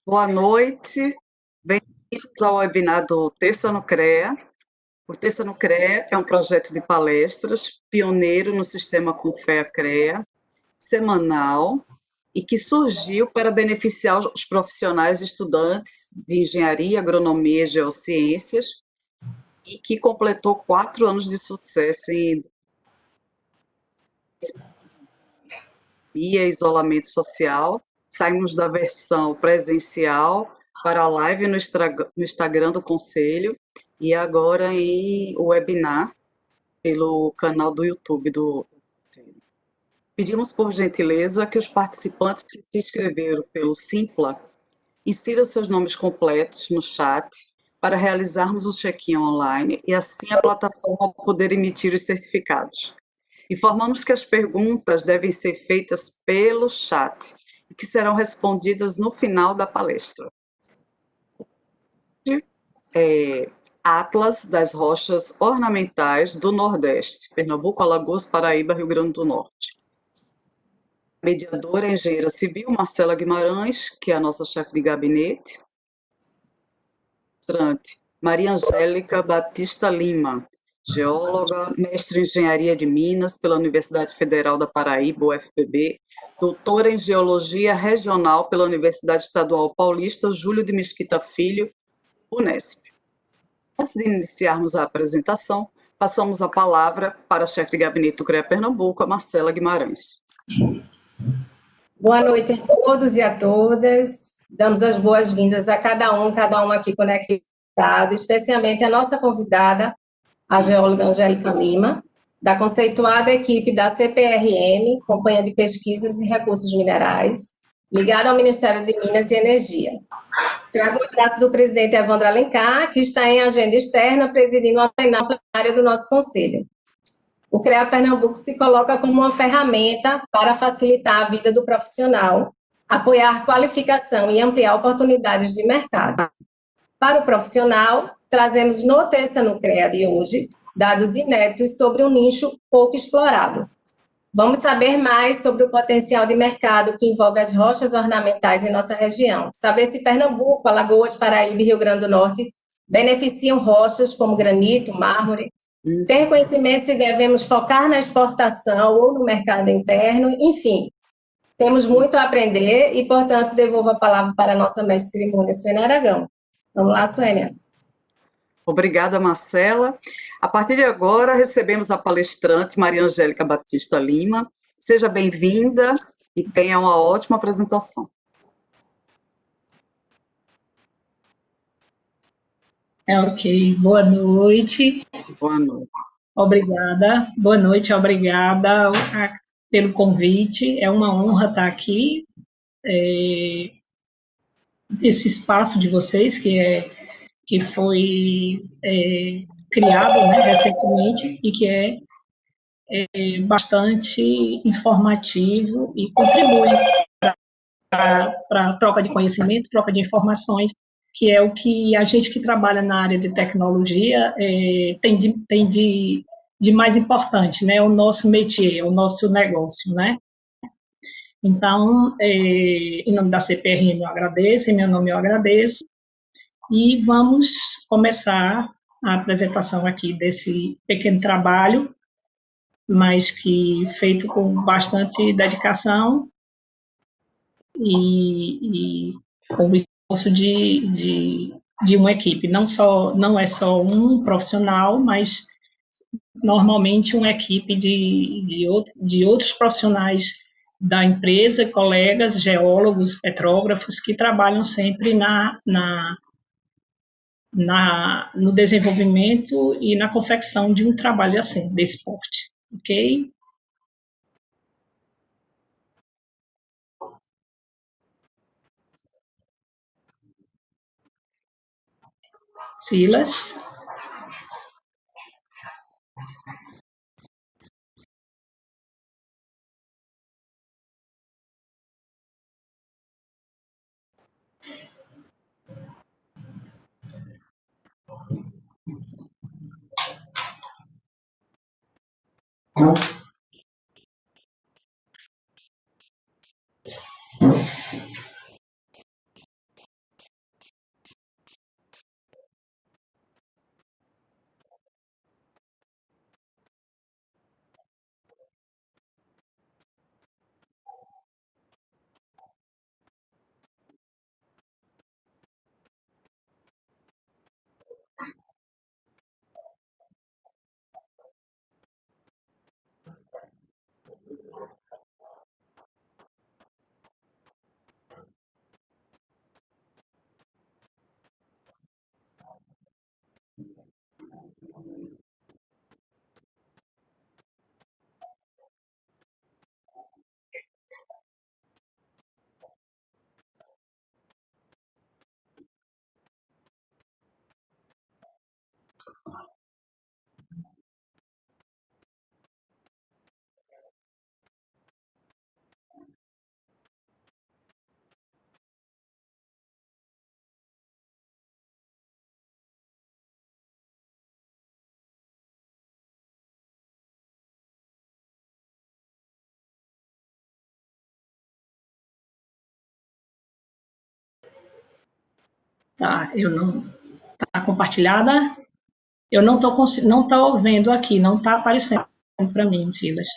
Boa noite, bem-vindos ao webinar do Terça no CREA. O Terça no CREA é um projeto de palestras pioneiro no sistema Confea-CREA, semanal, e que surgiu para beneficiar os profissionais e estudantes de engenharia, agronomia e geociências, e que completou 4 anos de sucesso em isolamento social. Saímos da versão presencial para a live no Instagram do Conselho e agora em webinar pelo canal do YouTube do Conselho. Pedimos, por gentileza, que os participantes que se inscreveram pelo Simpla insiram seus nomes completos no chat para realizarmos o check-in online e assim a plataforma poder emitir os certificados. Informamos que as perguntas devem ser feitas pelo chat e que serão respondidas no final da palestra. Atlas das rochas ornamentais do Nordeste, Pernambuco, Alagoas, Paraíba, Rio Grande do Norte. Mediadora, engenheira civil, Marcela Guimarães, que é a nossa chefe de gabinete. Maria Angélica Batista Lima, geóloga, mestre em Engenharia de Minas pela Universidade Federal da Paraíba, UFPB, doutora em Geologia Regional pela Universidade Estadual Paulista Júlio de Mesquita Filho, Unesp. Antes de iniciarmos a apresentação, passamos a palavra para a chefe de gabinete do CREA Pernambuco, a Marcela Guimarães. Boa noite a todos e a todas. Damos as boas-vindas a cada um aqui conectado, especialmente a nossa convidada, a geóloga Angélica Lima, da conceituada equipe da CPRM, Companhia de Pesquisas e Recursos Minerais, ligada ao Ministério de Minas e Energia. Trago o abraço do presidente Evandro Alencar, que está em agenda externa, presidindo a plenária do nosso conselho. O CREA Pernambuco se coloca como uma ferramenta para facilitar a vida do profissional, apoiar qualificação e ampliar oportunidades de mercado. Para o profissional, trazemos no Terça no CREA de hoje dados inéditos sobre um nicho pouco explorado. Vamos saber mais sobre o potencial de mercado que envolve as rochas ornamentais em nossa região. Saber se Pernambuco, Alagoas, Paraíba e Rio Grande do Norte beneficiam rochas como granito, mármore. Ter conhecimento se devemos focar na exportação ou no mercado interno, enfim. Temos muito a aprender e, portanto, devolvo a palavra para a nossa mestre de cerimônia, Suênia Aragão. Vamos lá, Suênia. Obrigada, Marcela. A partir de agora, recebemos a palestrante Maria Angélica Batista Lima. Seja bem-vinda e tenha uma ótima apresentação. Ok, boa noite. Boa noite. Obrigada, boa noite, obrigada pelo convite. É uma honra estar aqui, nesse espaço de vocês, que foi criado, né, recentemente e que é bastante informativo e contribui para a troca de conhecimentos, troca de informações, que é o que a gente que trabalha na área de tecnologia tem de mais importante, né? O nosso métier, o nosso negócio, né? Então, em nome da CPRM eu agradeço, em meu nome eu agradeço, e vamos começar a apresentação aqui desse pequeno trabalho, mas que feito com bastante dedicação e com o esforço de uma equipe. Não é só um profissional, mas normalmente uma equipe de outros profissionais da empresa, colegas, geólogos, petrógrafos, que trabalham sempre no desenvolvimento e na confecção de um trabalho assim, desse porte, ok? Silas? Tá, eu não. Tá compartilhada? Eu não estou não tô vendo aqui, não está aparecendo para mim, Silas.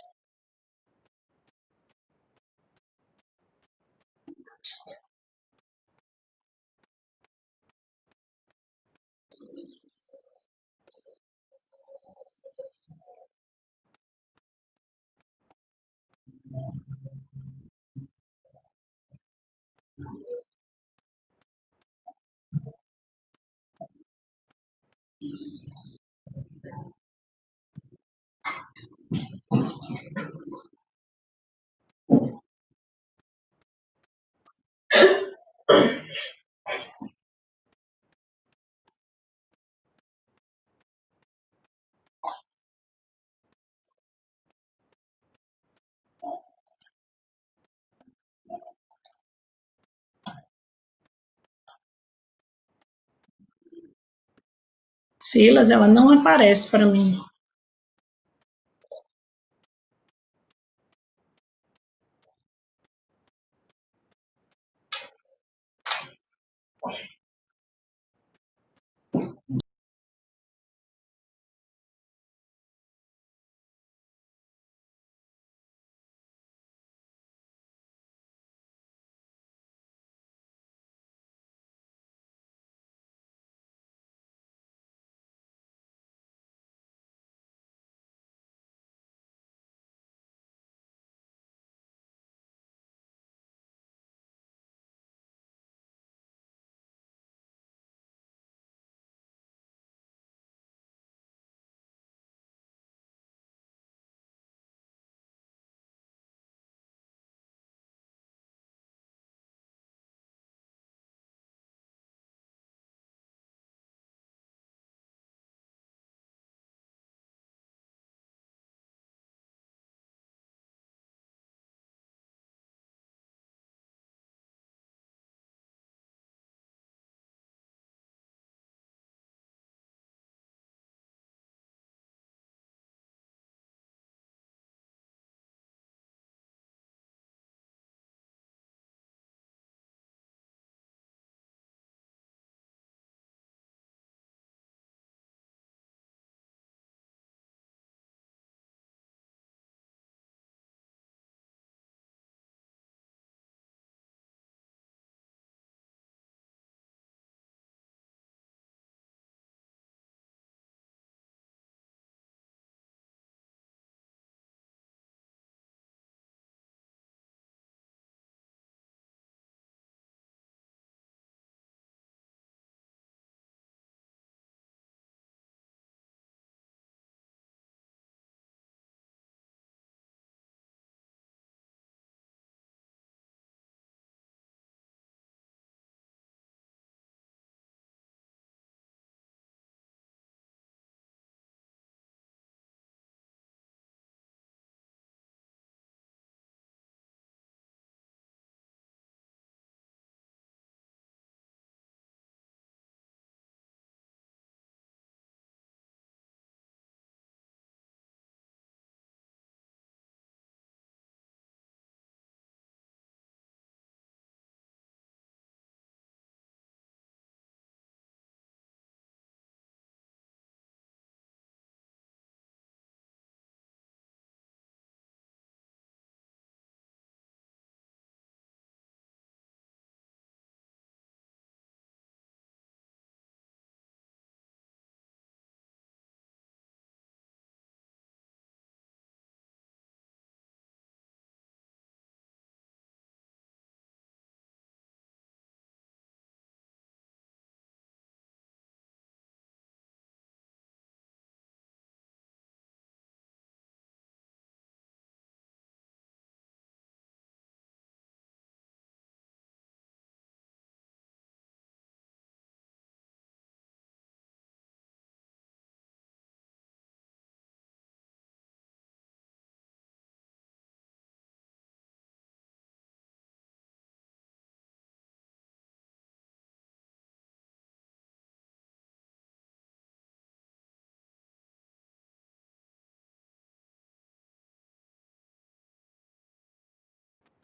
Silas, ela não aparece para mim.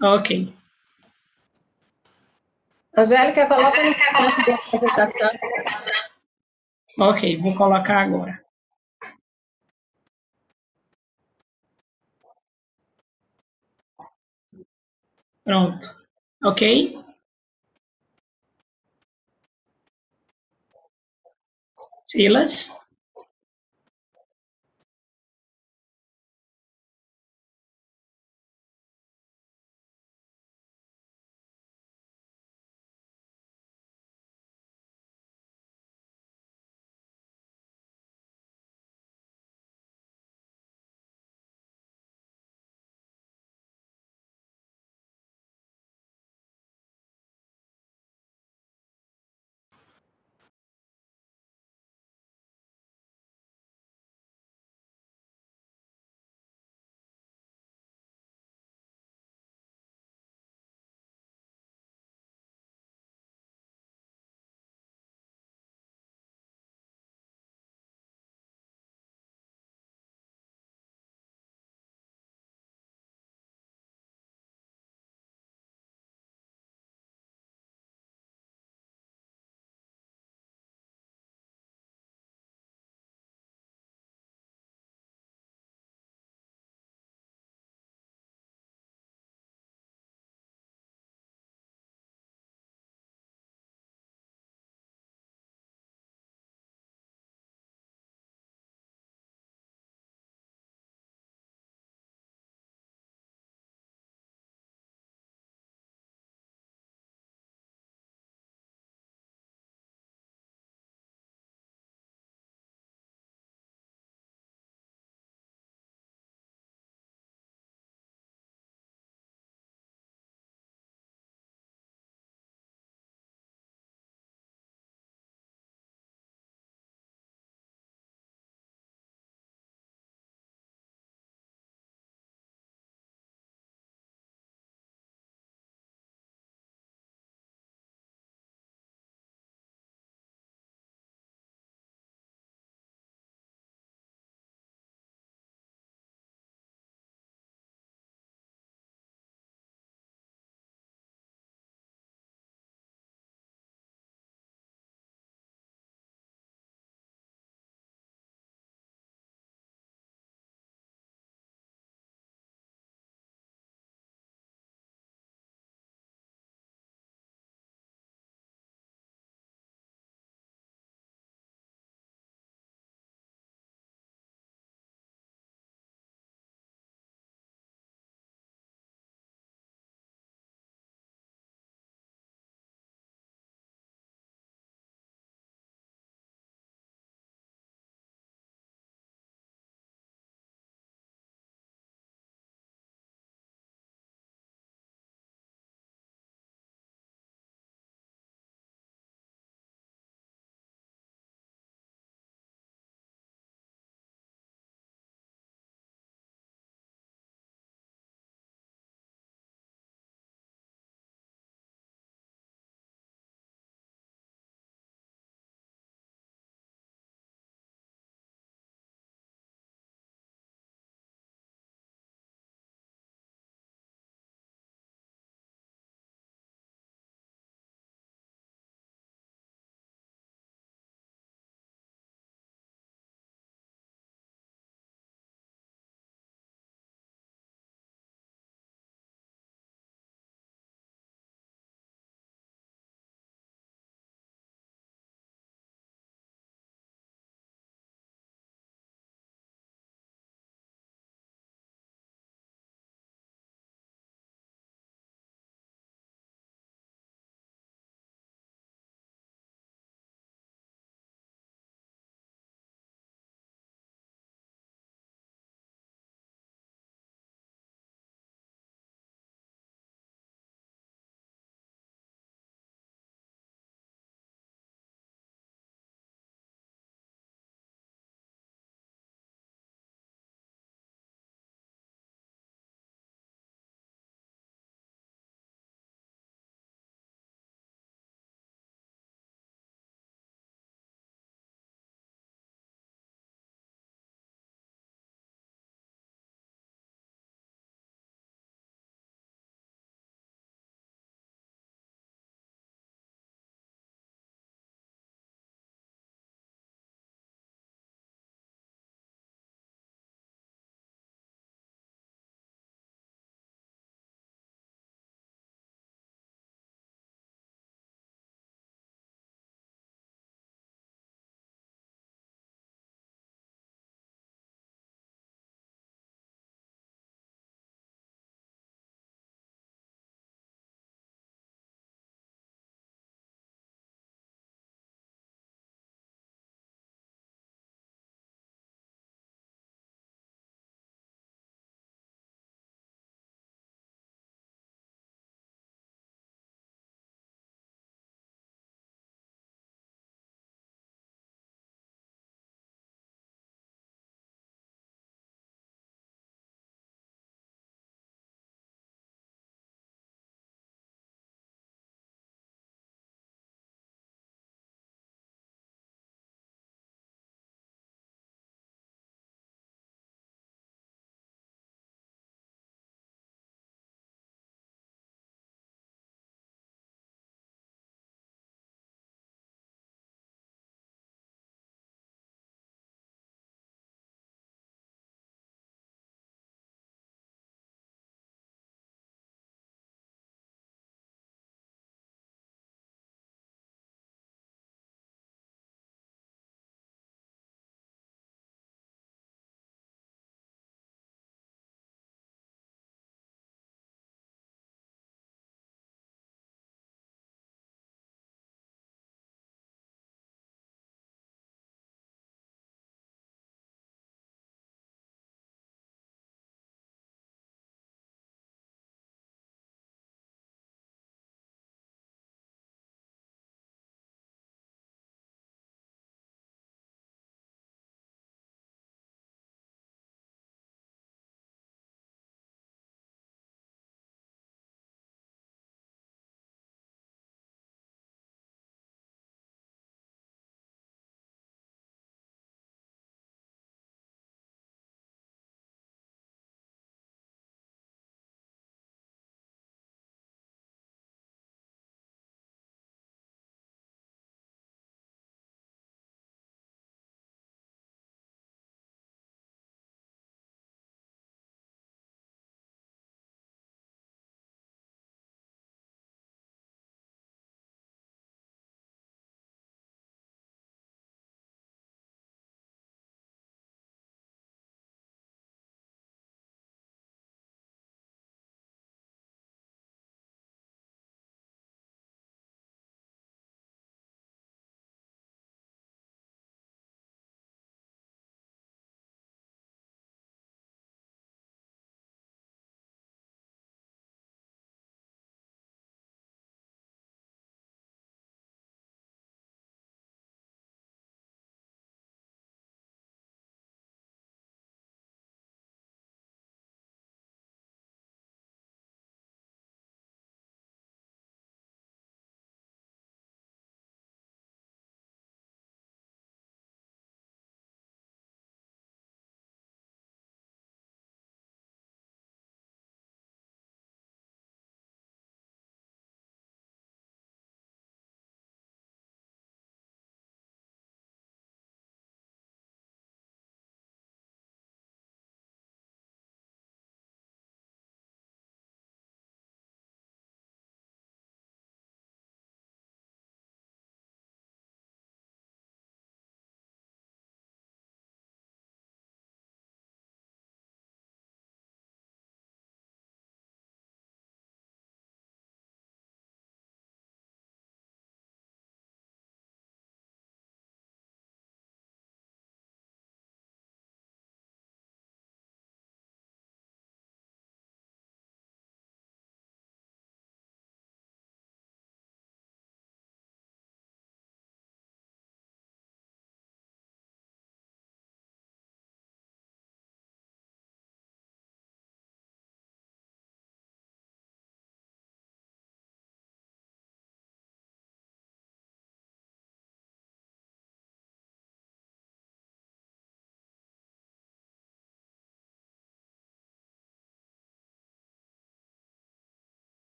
Ok. Angélica, coloca no formato de apresentação. Ok, vou colocar agora. Pronto. Ok? Silas?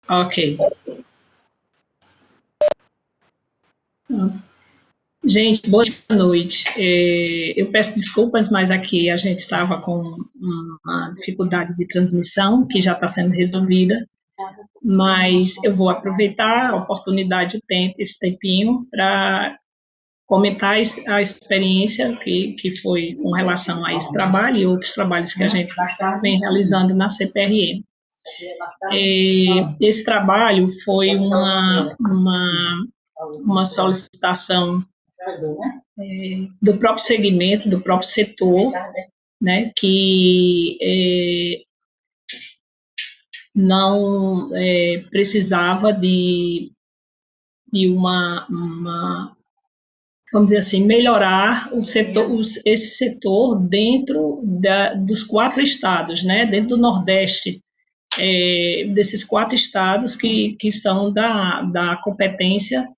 Ok. Pronto. Gente, boa noite. Eu peço desculpas, mas aqui a gente estava com uma dificuldade de transmissão que já está sendo resolvida, mas eu vou aproveitar a oportunidade, esse tempinho, para comentar a experiência que foi com relação a esse trabalho e outros trabalhos que a gente vem realizando na CPRM. Esse trabalho foi uma solicitação do próprio segmento, do próprio setor, né, que não precisava de vamos dizer assim, melhorar esse setor dentro dos 4 estados, né, dentro do Nordeste, desses 4 estados que são da competência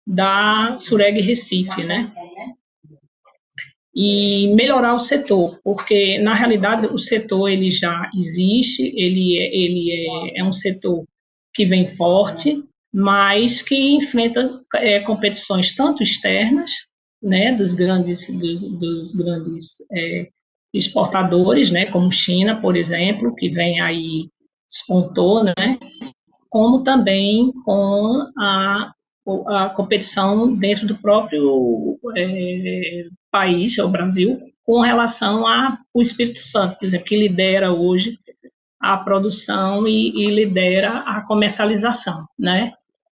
da SUREG Recife, né, e melhorar o setor, porque, na realidade, o setor ele já existe, ele é um setor que vem forte, mas que enfrenta competições tanto externas, né, dos grandes exportadores, né, como China, por exemplo, que vem aí, despontou, né, como também com a competição dentro do próprio país, o Brasil, com relação ao Espírito Santo, por exemplo, que lidera hoje a produção e lidera a comercialização, né?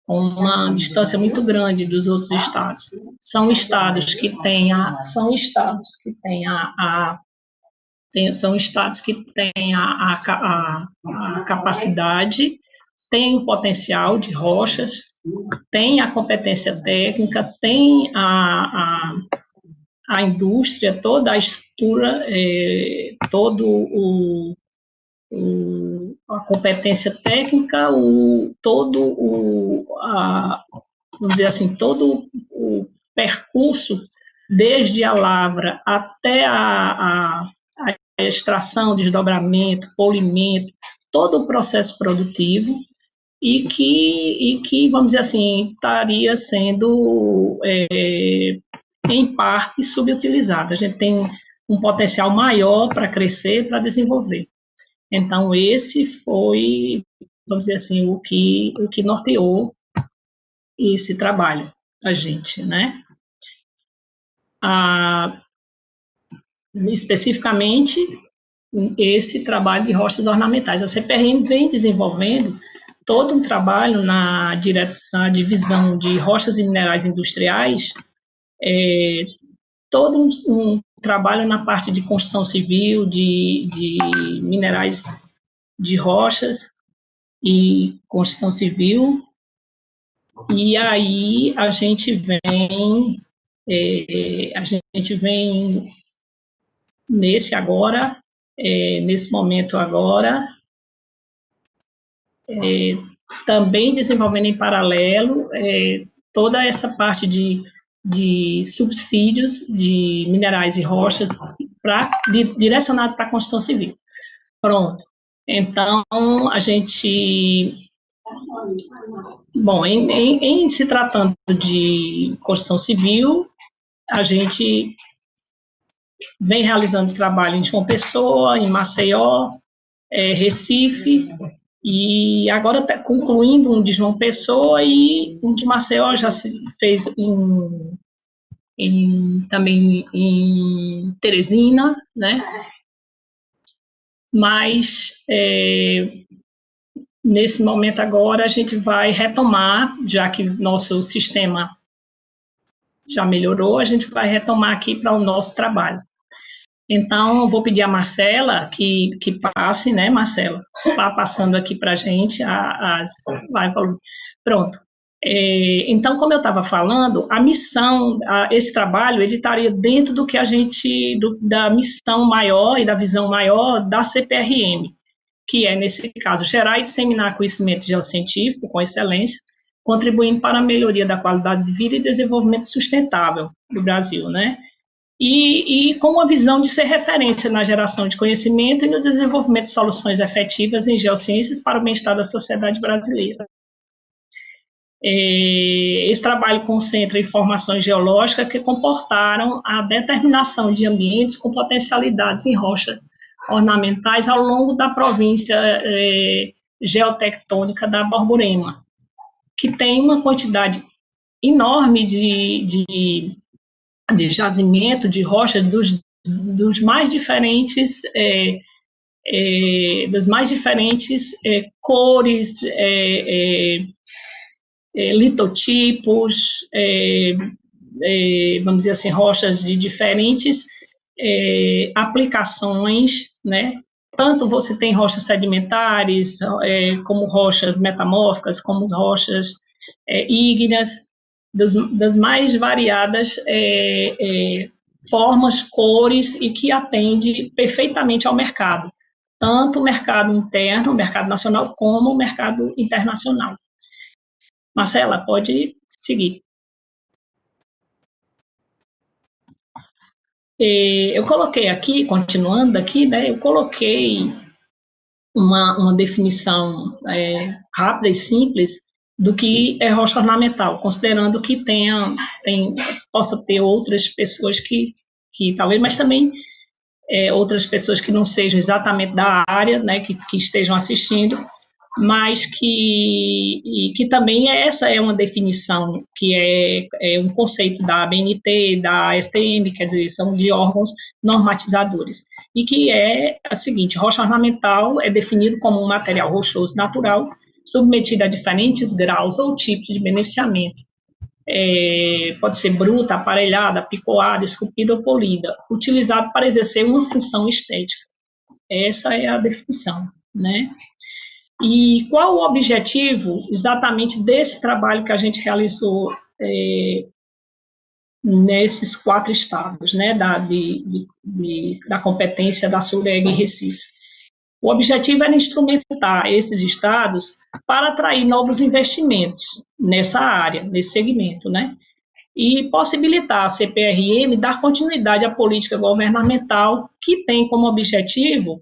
Com uma distância muito grande dos outros estados. São estados que têm a capacidade, têm o potencial de rochas, têm a competência técnica, têm a indústria, toda a estrutura, a competência técnica, vamos dizer assim, todo o percurso, desde a lavra até a extração, desdobramento, polimento, todo o processo produtivo, e que vamos dizer assim, estaria sendo, em parte, subutilizado. A gente tem um potencial maior para crescer, para desenvolver. Então, esse foi, vamos dizer assim, o que norteou esse trabalho da gente, né? Especificamente, esse trabalho de rochas ornamentais. A CPRM vem desenvolvendo todo um trabalho na divisão de rochas e minerais industriais, todo um trabalho na parte de construção civil, de minerais de rochas e construção civil, e aí a gente vem nesse momento agora, também desenvolvendo em paralelo toda essa parte de subsídios de minerais e rochas direcionado para a construção civil. Pronto. Então, a gente... Bom, em se tratando de construção civil, a gente vem realizando esse trabalho em João Pessoa, em Maceió, Recife, e agora está concluindo um de João Pessoa, e um de Maceió já se fez também em Teresina, né? Mas, nesse momento agora, a gente vai retomar, já que nosso sistema já melhorou, a gente vai retomar aqui para o nosso trabalho. Então, eu vou pedir a Marcela que passe, né, Marcela? Vá passando aqui para a gente Pronto. Então, como eu estava falando, a missão, esse trabalho, ele estaria dentro do que da missão maior e da visão maior da CPRM, que é, nesse caso, gerar e disseminar conhecimento geocientífico com excelência, contribuindo para a melhoria da qualidade de vida e desenvolvimento sustentável do Brasil, né? e com uma visão de ser referência na geração de conhecimento e no desenvolvimento de soluções efetivas em geociências para o bem-estar da sociedade brasileira. Esse trabalho concentra informações geológicas que comportaram a determinação de ambientes com potencialidades em rochas ornamentais ao longo da província geotectônica da Borborema, que tem uma quantidade enorme de jazimento, de rochas dos mais diferentes cores, litotipos, vamos dizer assim, rochas de diferentes aplicações, né? Tanto você tem rochas sedimentares, como rochas metamórficas, como rochas ígneas, das mais variadas formas, cores, e que atende perfeitamente ao mercado, tanto o mercado interno, o mercado nacional, como o mercado internacional. Marcela, pode seguir. Eu coloquei aqui, continuando aqui, né, eu coloquei uma definição rápida e simples do que é rocha ornamental, considerando que possa ter outras pessoas que talvez, mas também outras pessoas que não sejam exatamente da área, né, que estejam assistindo, mas que também essa é uma definição, que é um conceito da ABNT, da STM, quer dizer, são de órgãos normatizadores, e que é a seguinte: rocha ornamental é definido como um material rochoso natural, submetido a diferentes graus ou tipos de beneficiamento. Pode ser bruta, aparelhada, picoada, esculpida ou polida, utilizado para exercer uma função estética. Essa é a definição, né? E qual o objetivo exatamente desse trabalho que a gente realizou nesses 4 estados, né, da competência da SUREG em Recife? O objetivo era instrumentar esses estados para atrair novos investimentos nessa área, nesse segmento, né, e possibilitar a CPRM dar continuidade à política governamental que tem como objetivo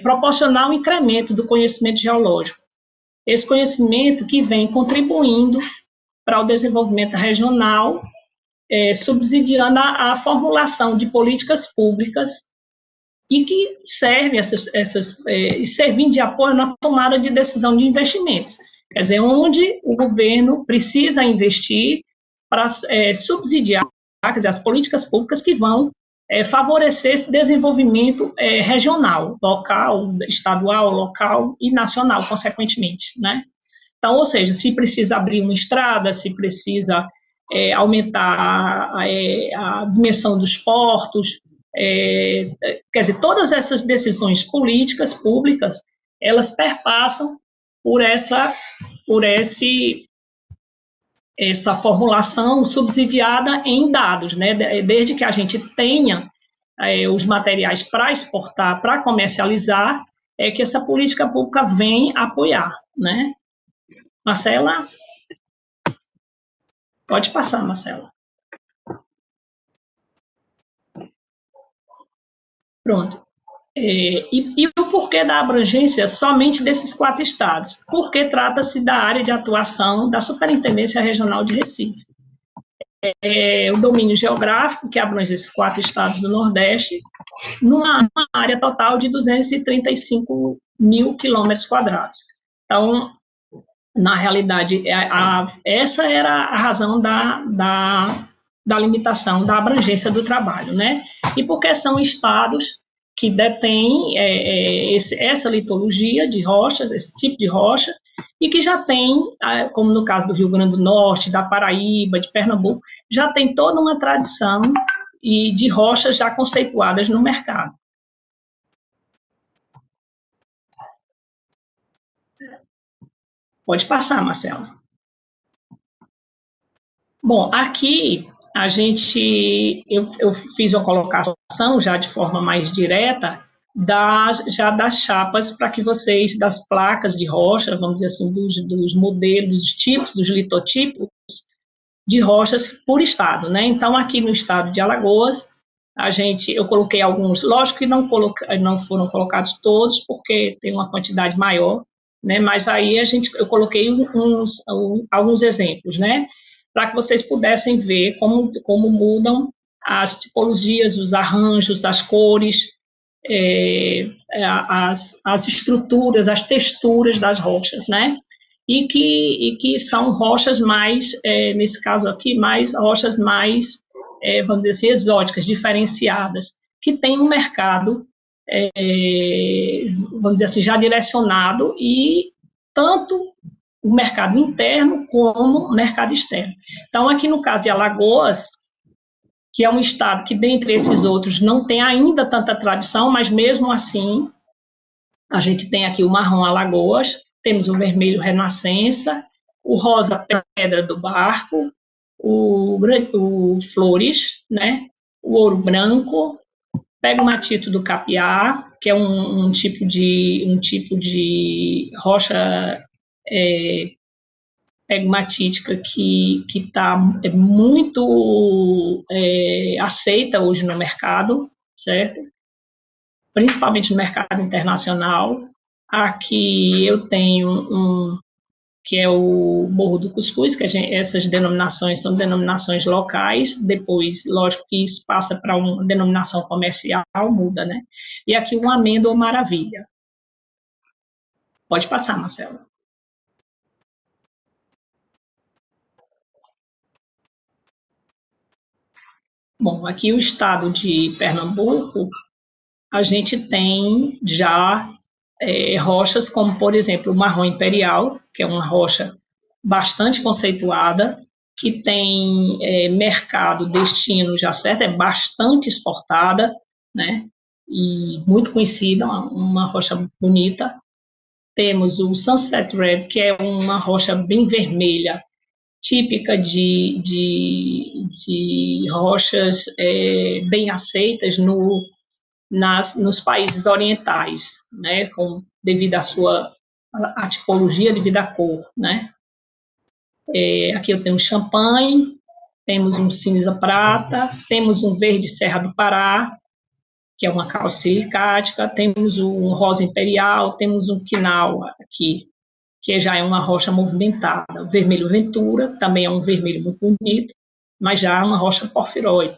proporcionar um incremento do conhecimento geológico. Esse conhecimento que vem contribuindo para o desenvolvimento regional, subsidiando a formulação de políticas públicas e que servem servindo de apoio na tomada de decisão de investimentos. Quer dizer, onde o governo precisa investir para subsidiar, quer dizer, as políticas públicas que vão favorecer esse desenvolvimento regional, local, estadual, local e nacional, consequentemente, né? Então, ou seja, se precisa abrir uma estrada, se precisa aumentar a dimensão dos portos, quer dizer, todas essas decisões políticas públicas, elas perpassam por essa formulação subsidiada em dados, né? Desde que a gente tenha os materiais para exportar, para comercializar, que essa política pública vem apoiar, né? Marcela? Pode passar, Marcela. Pronto. E o porquê da abrangência somente desses 4 estados? Porque trata-se da área de atuação da Superintendência Regional de Recife. O domínio geográfico, que abrange esses 4 estados do Nordeste, numa área total de 235 mil quilômetros quadrados. Então, na realidade, essa era a razão da limitação, da abrangência do trabalho, né? E porque são estados que detêm essa litologia de rochas, esse tipo de rocha, e que já tem, como no caso do Rio Grande do Norte, da Paraíba, de Pernambuco, já tem toda uma tradição de rochas já conceituadas no mercado. Pode passar, Marcela. Bom, aqui eu fiz uma colocação já de forma mais direta já das chapas para que vocês, das placas de rocha, vamos dizer assim, dos modelos, dos tipos, dos litotipos, de rochas por estado, né? Então, aqui no estado de Alagoas, eu coloquei alguns, lógico que não foram colocados todos, porque tem uma quantidade maior, né? Mas aí eu coloquei alguns exemplos, né? Para que vocês pudessem ver como mudam as tipologias, os arranjos, as cores, as estruturas, as texturas das rochas, né? E que são rochas mais, nesse caso aqui, rochas mais, vamos dizer assim, exóticas, diferenciadas, que tem um mercado, vamos dizer assim, já direcionado, e tanto o mercado interno como o mercado externo. Então, aqui no caso de Alagoas, que é um estado que, dentre esses outros, não tem ainda tanta tradição, mas mesmo assim, a gente tem aqui o marrom Alagoas, temos o vermelho Renascença, o rosa Pedra do Barco, o Flores, né? O ouro branco, pegmatito do Capiá, que é um tipo de rocha pegmatítica que está muito aceita hoje no mercado, certo? Principalmente no mercado internacional. Aqui eu tenho que é o Morro do Cuscuz, que essas denominações são denominações locais, depois, lógico que isso passa para uma denominação comercial, muda, né? E aqui uma amêndoa maravilha. Pode passar, Marcelo. Bom, aqui o estado de Pernambuco, a gente tem já rochas como, por exemplo, o marrom imperial, que é uma rocha bastante conceituada, que tem mercado, destino já certo, é bastante exportada, né, e muito conhecida, uma rocha bonita. Temos o Sunset Red, que é uma rocha bem vermelha, típica de rochas bem aceitas nos países orientais, né, devido à sua tipologia, devido à cor, né. Aqui eu tenho um champanhe, temos um cinza prata, temos um verde Serra do Pará, que é uma calcílica, temos um rosa imperial, temos um quinal aqui, que já é uma rocha movimentada. O vermelho Ventura, também é um vermelho muito bonito, mas já é uma rocha porfiróide,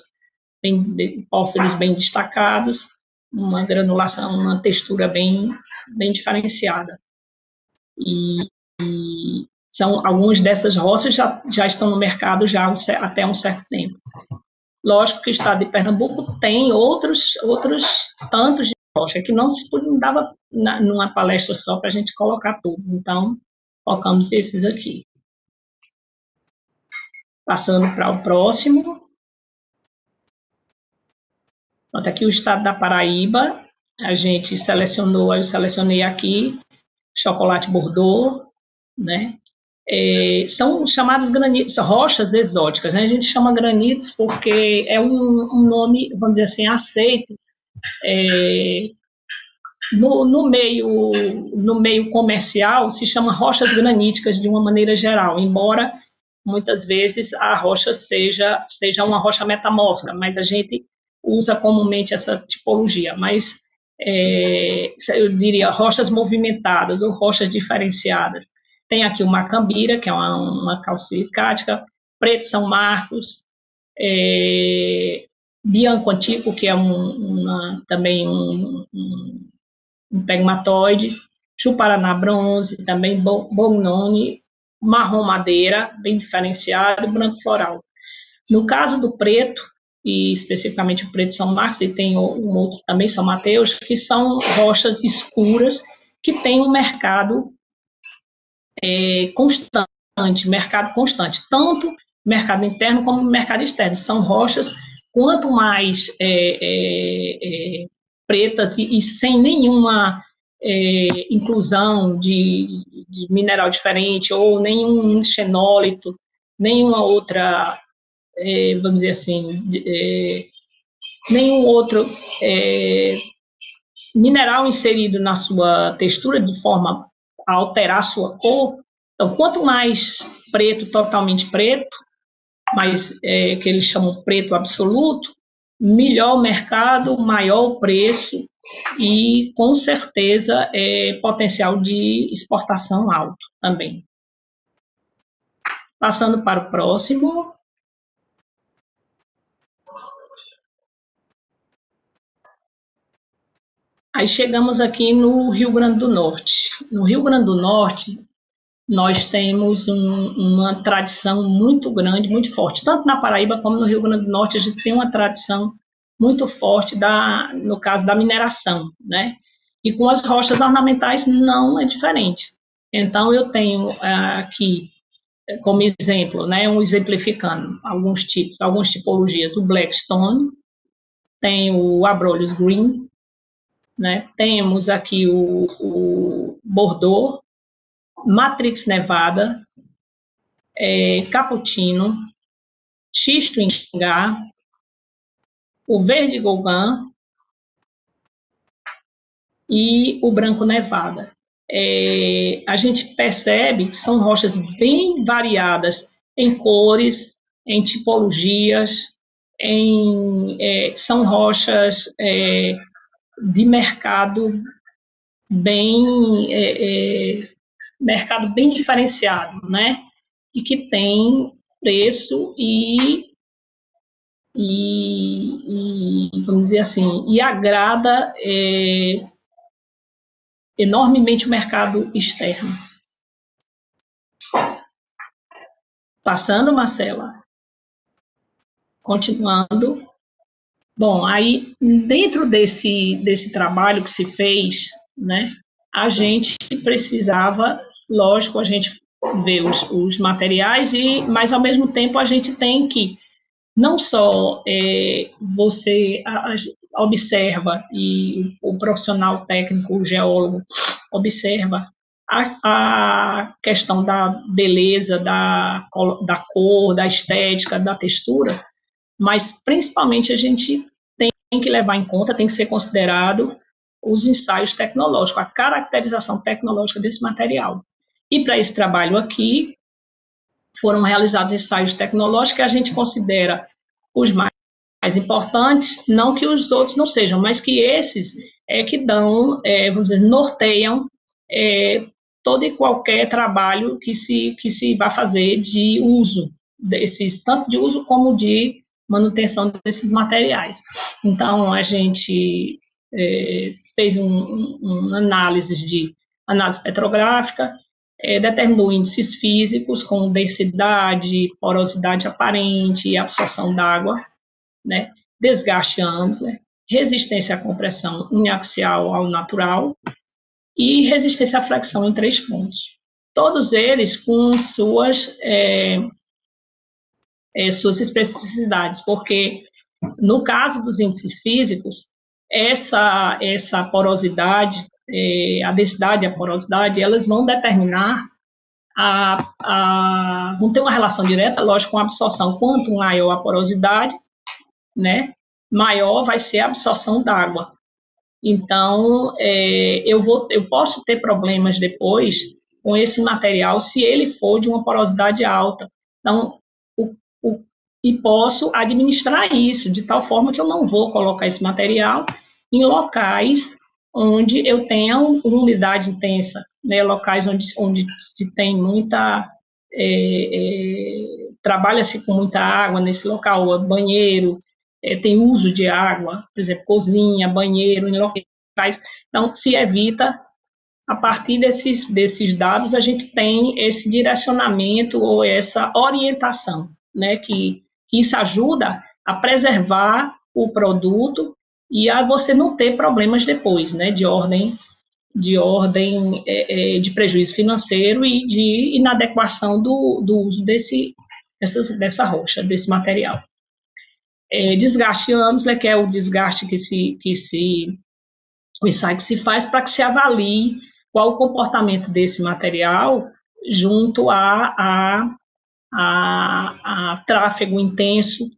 pórfiros bem destacados, uma granulação, uma textura bem diferenciada. E são algumas dessas rochas já estão no mercado já até um certo tempo. Lógico que o estado de Pernambuco tem outros tantos de rocha que não dava numa palestra só para a gente colocar todos. Então, colocamos esses aqui. Passando para o próximo. Pronto, aqui o estado da Paraíba, a gente eu selecionei aqui chocolate Bordeaux, né? São chamadas granitos, rochas exóticas, né? A gente chama granitos porque é um nome, vamos dizer assim, aceito no meio comercial. Se chama rochas graníticas de uma maneira geral, embora muitas vezes a rocha seja uma rocha metamórfica, mas a gente usa comumente essa tipologia, mas eu diria rochas movimentadas ou rochas diferenciadas. Tem aqui o Macambira, que é uma calcicática, Preto São Marcos, Bianco Antico, que é também um pegmatoide, Chuparaná Bronze, também Bognoni, Marrom Madeira, bem diferenciado, e Branco Floral. No caso do preto, e especificamente o Preto São Marcos, e tem um outro também, São Mateus, que são rochas escuras, que tem um mercado constante, tanto mercado interno como mercado externo. São rochas, quanto mais pretas e sem nenhuma inclusão de mineral diferente, ou nenhum xenólito, nenhuma outra, vamos dizer assim, nenhum outro mineral inserido na sua textura de forma a alterar a sua cor. Então, quanto mais preto, totalmente preto, mais que eles chamam preto absoluto, melhor o mercado, maior o preço e, com certeza, potencial de exportação alto também. Passando para o próximo. Aí chegamos aqui no Rio Grande do Norte. No Rio Grande do Norte, nós temos uma tradição muito grande, muito forte. Tanto na Paraíba como no Rio Grande do Norte, a gente tem uma tradição muito forte, no caso da mineração, né? E com as rochas ornamentais não é diferente. Então, eu tenho aqui, como exemplo, né, exemplificando algumas tipologias, o Blackstone, tem o Abrolhos Green, né? Temos aqui o Bordeaux, Matrix Nevada, Cappuccino, Xisto Ingá, o Verde Gauguin e o Branco Nevada. A gente percebe que são rochas bem variadas em cores, em tipologias, são rochas de mercado mercado bem diferenciado, né? E que tem preço e vamos dizer assim, e agrada enormemente o mercado externo. Passando, Marcela. Continuando. Bom, aí, dentro desse trabalho que se fez, né, a gente precisava, lógico, a gente ver os materiais, mas, ao mesmo tempo, a gente tem que, não só você observa, e o profissional técnico, o geólogo, observa a questão da beleza, da cor, da estética, da textura, mas, principalmente, a gente tem que levar em conta, tem que ser considerado os ensaios tecnológicos, a caracterização tecnológica desse material. E, para esse trabalho aqui, foram realizados ensaios tecnológicos que a gente considera os mais importantes, não que os outros não sejam, mas que esses que dão, vamos dizer, norteiam todo e qualquer trabalho que se vai fazer de uso desses, tanto de uso como de manutenção desses materiais. Então, a gente fez uma análise petrográfica, determinou índices físicos com densidade, porosidade aparente e absorção d'água, né, desgaste Amsler, resistência à compressão uniaxial ao natural e resistência à flexão em 3 pontos. Todos eles com suas especificidades, porque, no caso dos índices físicos, essa porosidade, a densidade e a porosidade, elas vão determinar, vão ter uma relação direta, lógico, com a absorção. Quanto maior a porosidade, né, maior vai ser a absorção d'água. Então, eu posso ter problemas depois com esse material se ele for de uma porosidade alta. Então, e posso administrar isso de tal forma que eu não vou colocar esse material em locais onde eu tenha uma umidade intensa, né, locais onde se tem muita, trabalha-se com muita água nesse local, banheiro, tem uso de água, por exemplo, cozinha, banheiro, em locais, então se evita. A partir desses dados, a gente tem esse direcionamento ou essa orientação, né, que isso ajuda a preservar o produto e a você não ter problemas depois, né, de ordem de prejuízo financeiro e de inadequação do uso dessa rocha, desse material. Desgaste Amsler, que é o desgaste o ensaio que se faz para que se avalie qual o comportamento desse material junto a tráfego intenso, no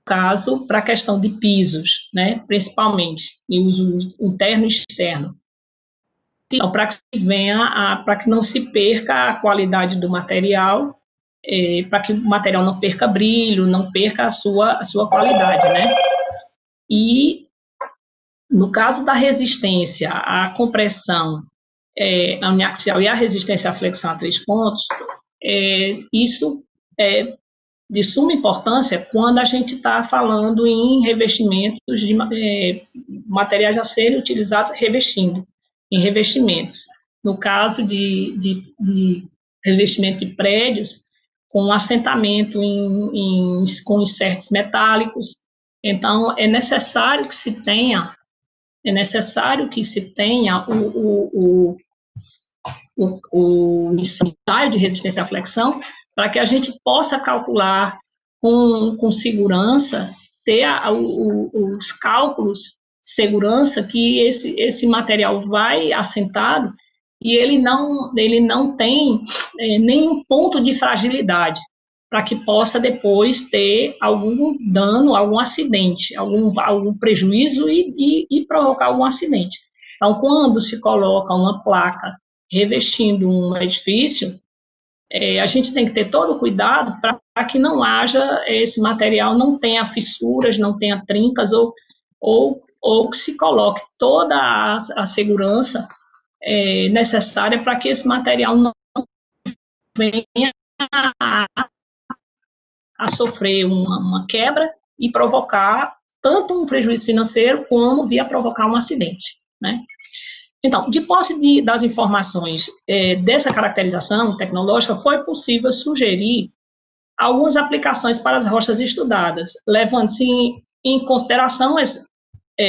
caso, para a questão de pisos, né, principalmente, em uso interno e externo. Então, para que não se perca a qualidade do material para que o material não perca brilho, não perca a sua qualidade, né? E, no caso da resistência à compressão uniaxial e à resistência à flexão a 3 pontos, isso é de suma importância quando a gente está falando em revestimentos de materiais a serem utilizados revestindo, em revestimentos. No caso de revestimento de prédios, com assentamento com insertos metálicos. Então, é necessário que se tenha o ensaio de resistência à flexão, para que a gente possa calcular com segurança, ter os cálculos de segurança que esse material vai assentado e ele não tem nenhum ponto de fragilidade, para que possa depois ter algum dano, algum acidente, algum prejuízo e provocar algum acidente. Então, quando se coloca uma placa revestindo um edifício, a gente tem que ter todo o cuidado para que não haja, esse material não tenha fissuras, não tenha trincas, ou que se coloque toda a segurança necessária para que esse material não venha a sofrer uma quebra e provocar tanto um prejuízo financeiro como via provocar um acidente, né? Então, de posse das informações dessa caracterização tecnológica, foi possível sugerir algumas aplicações para as rochas estudadas, levando-se em consideração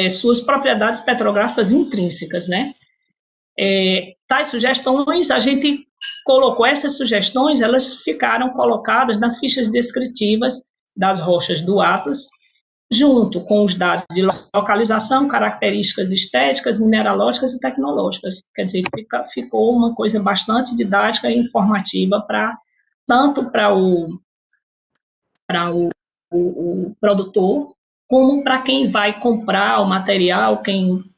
suas propriedades petrográficas intrínsecas, né? Tais sugestões, a gente colocou essas sugestões, elas ficaram colocadas nas fichas descritivas das rochas do Atlas, junto com os dados de localização, características estéticas, mineralógicas e tecnológicas. Quer dizer, ficou uma coisa bastante didática e informativa tanto para o produtor, como para quem vai comprar o material,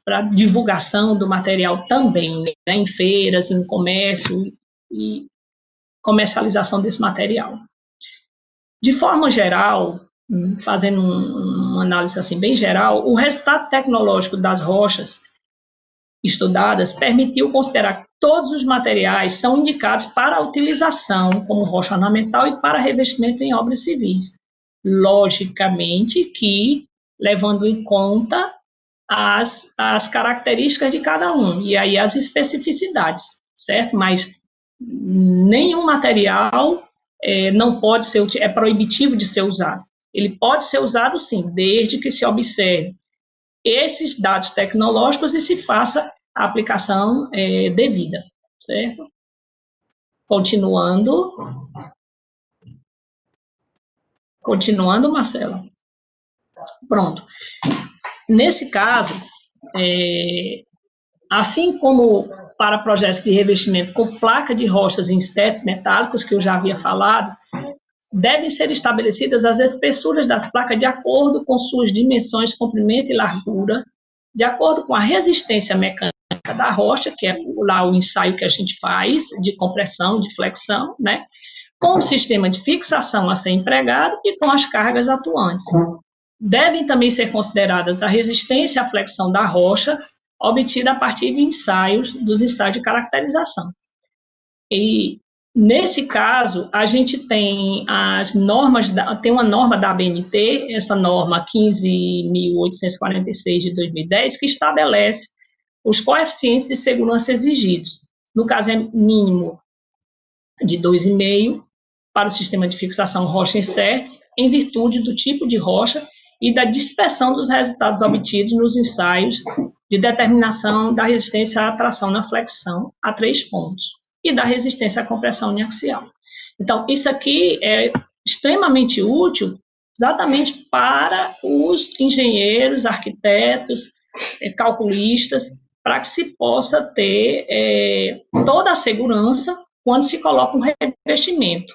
para divulgação do material também, né, em feiras, em comércio e comercialização desse material. De forma geral, fazendo uma análise assim bem geral, o resultado tecnológico das rochas estudadas permitiu considerar que todos os materiais são indicados para a utilização como rocha ornamental e para revestimento em obras civis. Logicamente que levando em conta as características de cada um, e aí as especificidades, certo? Mas nenhum material não pode ser, é proibitivo de ser usado. Ele pode ser usado, sim, desde que se observe esses dados tecnológicos e se faça a aplicação devida, certo? Continuando, Marcela. Pronto. Nesse caso, assim como para projetos de revestimento com placa de rochas em insetos metálicos, que eu já havia falado, devem ser estabelecidas as espessuras das placas de acordo com suas dimensões, comprimento e largura, de acordo com a resistência mecânica da rocha, que é lá o ensaio que a gente faz, de compressão, de flexão, né, com o sistema de fixação a ser empregado e com as cargas atuantes. Devem também ser consideradas a resistência à flexão da rocha, obtida a partir de dos ensaios de caracterização. E, nesse caso, a gente tem tem uma norma da ABNT, essa norma 15.846 de 2010, que estabelece os coeficientes de segurança exigidos. No caso, é mínimo de 2,5 para o sistema de fixação rocha-inserts, em virtude do tipo de rocha e da dispersão dos resultados obtidos nos ensaios de determinação da resistência à tração na flexão a 3 pontos e da resistência à compressão uniaxial. Então, isso aqui é extremamente útil exatamente para os engenheiros, arquitetos, calculistas, para que se possa ter toda a segurança quando se coloca um revestimento,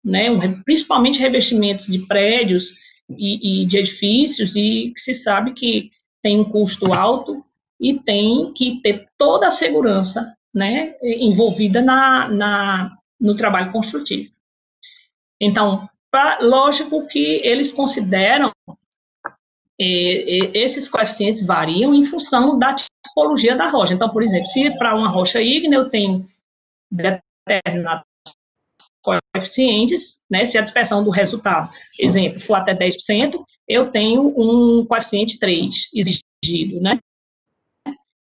né? Principalmente revestimentos de prédios e de edifícios, e que se sabe que tem um custo alto e tem que ter toda a segurança, né, envolvida no trabalho construtivo. Então, lógico que eles consideram, esses coeficientes variam em função da tipologia da rocha. Então, por exemplo, se para uma rocha ígnea eu tenho determinados coeficientes, né, se a dispersão do resultado, exemplo, for até 10%, eu tenho um coeficiente 3 exigido, né?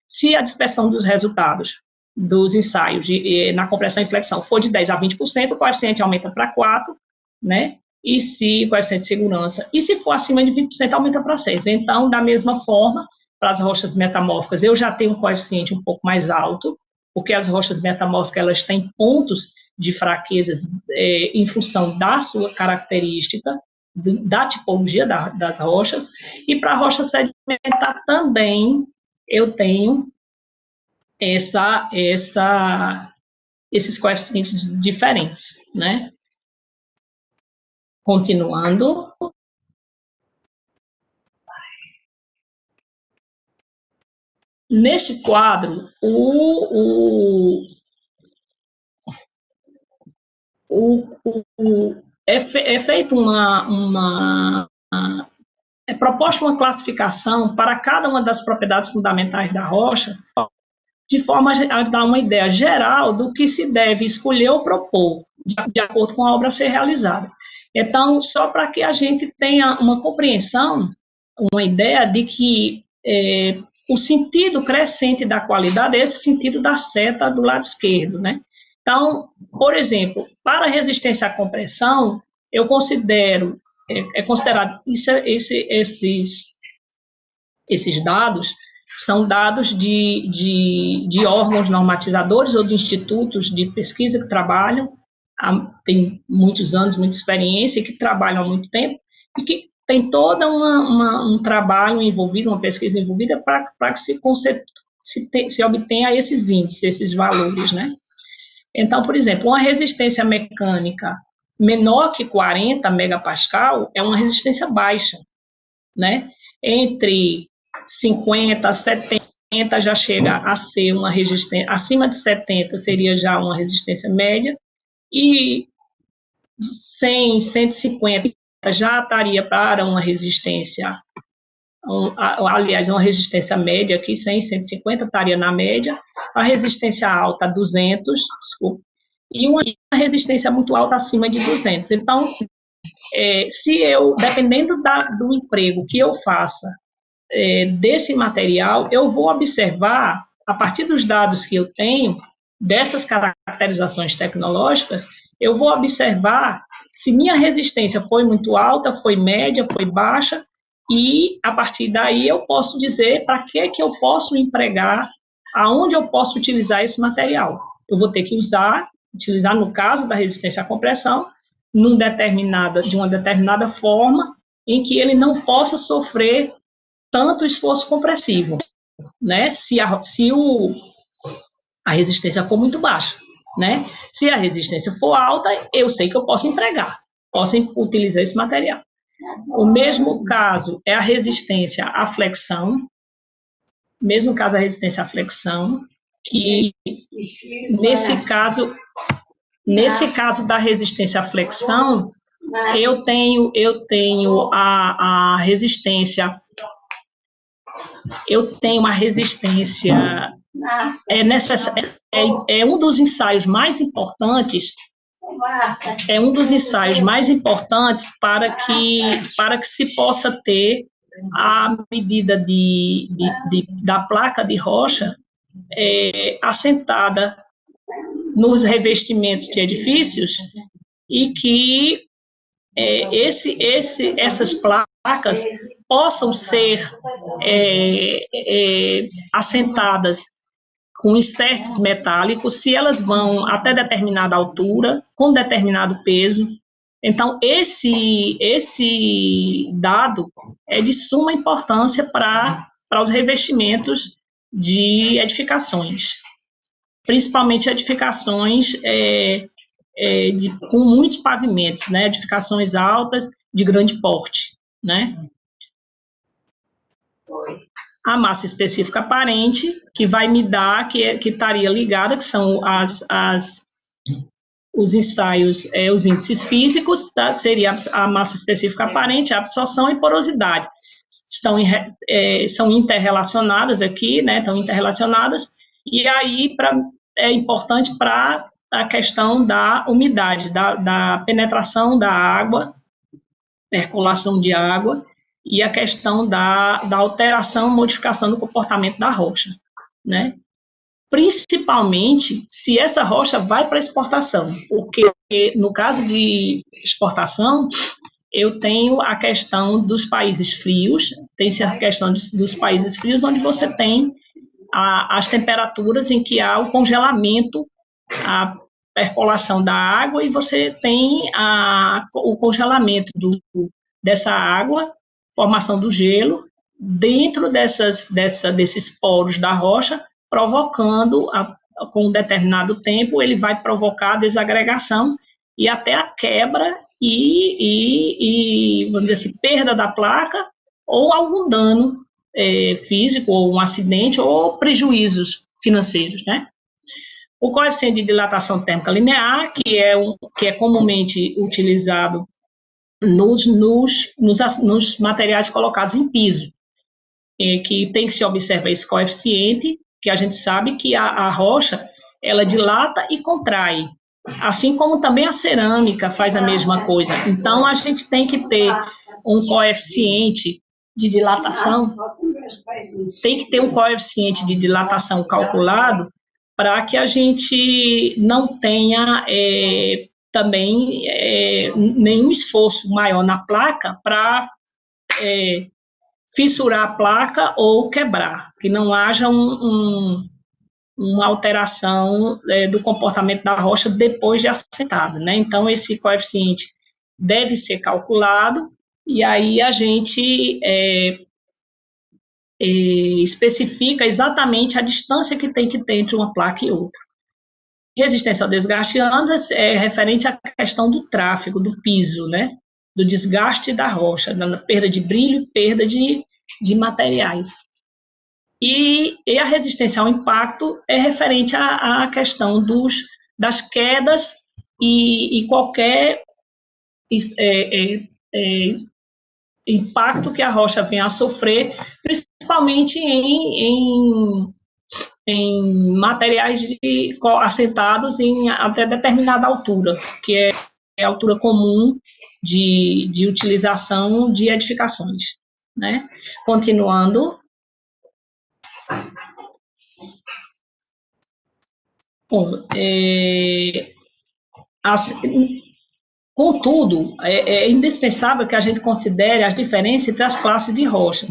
Se a dispersão dos resultados dos ensaios na compressão e flexão for de 10% a 20%, o coeficiente aumenta para 4, né? E se o coeficiente de segurança, e se for acima de 20%, aumenta para 6. Então, da mesma forma, para as rochas metamórficas, eu já tenho um coeficiente um pouco mais alto, porque as rochas metamórficas, elas têm pontos de fraquezas em função da sua característica, da tipologia das rochas, e para a rocha sedimentar também eu tenho esses coeficientes diferentes, né? Continuando. Neste quadro, é feito é proposta uma classificação para cada uma das propriedades fundamentais da rocha, de forma a dar uma ideia geral do que se deve escolher ou propor, de acordo com a obra a ser realizada. Então, só para que a gente tenha uma compreensão, uma ideia de que o sentido crescente da qualidade é esse sentido da seta do lado esquerdo, né? Então, por exemplo, para a resistência à compressão, eu considero, considerado esses dados são dados de órgãos normatizadores ou de institutos de pesquisa que trabalham, tem muitos anos, muita experiência, que trabalham há muito tempo, e que tem todo um trabalho envolvido, uma pesquisa envolvida para que se obtenha esses índices, esses valores, né? Então, por exemplo, uma resistência mecânica menor que 40 megapascal é uma resistência baixa, né? Entre 50, 70 já chega a ser uma resistência, acima de 70 seria já uma resistência média, e 100, 150 já estaria para uma resistência, aliás, uma resistência média aqui, 100, 150 estaria na média, a resistência alta 200, desculpa, e uma resistência muito alta acima de 200. Então, se eu, dependendo do emprego que eu faça desse material, eu vou observar, a partir dos dados que eu tenho, dessas caracterizações tecnológicas, eu vou observar se minha resistência foi muito alta, foi média, foi baixa, e a partir daí eu posso dizer para que eu posso empregar, aonde eu posso utilizar esse material. Eu vou ter que utilizar no caso da resistência à compressão, de uma determinada forma, em que ele não possa sofrer tanto esforço compressivo, né? Se a resistência for muito baixa, né? Se a resistência for alta, eu sei que eu posso empregar, posso utilizar esse material. O mesmo caso é a resistência à flexão, que nesse caso da resistência à flexão, eu tenho a resistência, uma resistência, é um dos ensaios mais importantes, para que se possa ter a medida da placa de rocha assentada nos revestimentos de edifícios, e que essas placas possam ser assentadas com inserts metálicos, se elas vão até determinada altura, com determinado peso. Então, esse dado é de suma importância para os revestimentos de edificações, principalmente edificações com muitos pavimentos, né, edificações altas, de grande porte, né? A massa específica aparente, que vai me dar, que estaria ligada, que são os ensaios, os índices físicos, tá? Seria a massa específica aparente, a absorção e porosidade. São interrelacionadas aqui, né? Estão interrelacionadas, e aí é importante para a questão da umidade, da penetração da água, percolação de água, e a questão da alteração, modificação do comportamento da rocha, né? Principalmente se essa rocha vai para exportação, porque no caso de exportação, eu tenho a questão dos países frios, tem-se a questão dos países frios, onde você tem as temperaturas em que há o congelamento, a percolação da água, e você tem o congelamento dessa água, formação do gelo, dentro desses poros da rocha, provocando, com um determinado tempo, ele vai provocar a desagregação e até a quebra e vamos dizer assim, perda da placa, ou algum dano físico, ou um acidente, ou prejuízos financeiros, né? O coeficiente de dilatação térmica linear, que é comumente utilizado nos materiais colocados em piso, que tem que se observar esse coeficiente, que a gente sabe que a rocha, ela dilata e contrai, assim como também a cerâmica faz a mesma coisa. Então, a gente tem que ter um coeficiente de dilatação, calculado, para que a gente não tenha também nenhum esforço maior na placa para fissurar a placa ou quebrar, que não haja uma alteração do comportamento da rocha depois de assentada, né? Então, esse coeficiente deve ser calculado, e aí a gente especifica exatamente a distância que tem que ter entre uma placa e outra. Resistência ao desgaste ANDAS é referente à questão do tráfego, do piso, né? Do desgaste da rocha, da perda de brilho e perda de materiais. E a resistência ao impacto é referente à questão das quedas e qualquer impacto que a rocha venha a sofrer, principalmente em materiais assentados em até determinada altura, que é a altura comum de utilização de edificações, né? Continuando. Bom, contudo, é indispensável que a gente considere as diferenças entre as classes de rocha,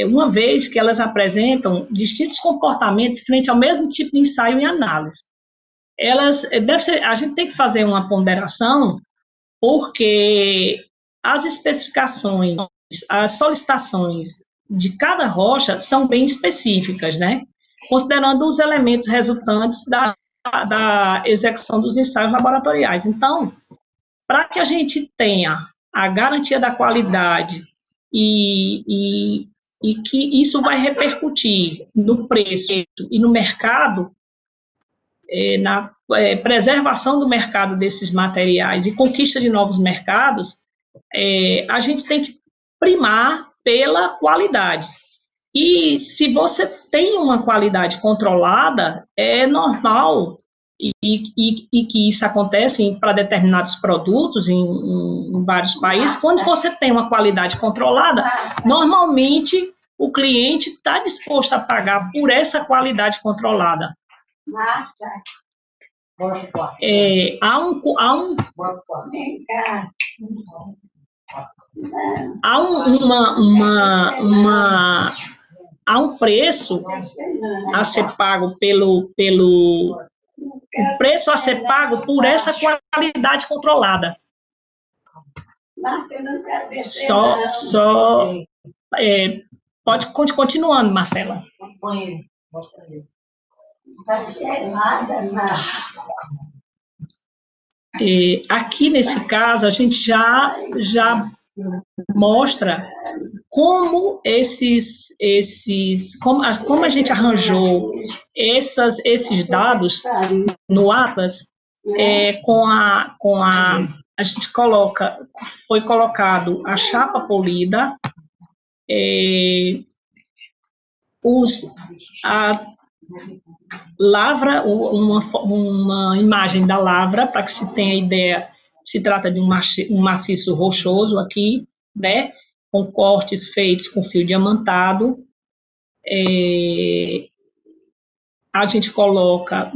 uma vez que elas apresentam distintos comportamentos frente ao mesmo tipo de ensaio e análise. A gente tem que fazer uma ponderação, porque as especificações, as solicitações de cada rocha são bem específicas, né? Considerando os elementos resultantes da execução dos ensaios laboratoriais. Então, para que a gente tenha a garantia da qualidade e que isso vai repercutir no preço e no mercado, na preservação do mercado desses materiais e conquista de novos mercados, a gente tem que primar pela qualidade. E se você tem uma qualidade controlada, é normal e que isso acontece para determinados produtos em vários países. Quando você tem uma qualidade controlada, normalmente o cliente está disposto a pagar por essa qualidade controlada. Há um preço a ser pago o preço a ser pago por essa qualidade controlada. Pode continuando, Marcela. Aqui, nesse caso, a gente já mostra como como a gente arranjou esses dados no Atlas, a gente foi colocado a chapa polida, a lavra, uma imagem da lavra, para que se tenha ideia, se trata de um maciço rochoso aqui, né, com cortes feitos com fio diamantado. A gente coloca,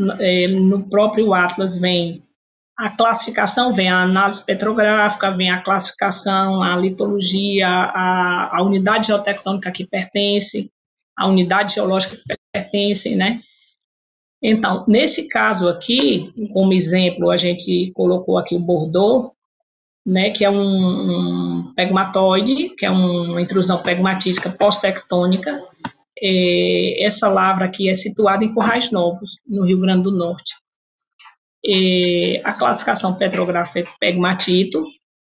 no próprio Atlas vem a classificação, vem a análise petrográfica, vem a classificação, a litologia, a unidade geotectônica que pertence, a unidade geológica que pertence, né? Então, nesse caso aqui, como exemplo, a gente colocou aqui o Bordeaux, né, que é um pegmatoide, que é uma intrusão pegmatítica pós-tectônica. Essa lavra aqui é situada em Currais Novos, no Rio Grande do Norte. A classificação petrográfica é pegmatito,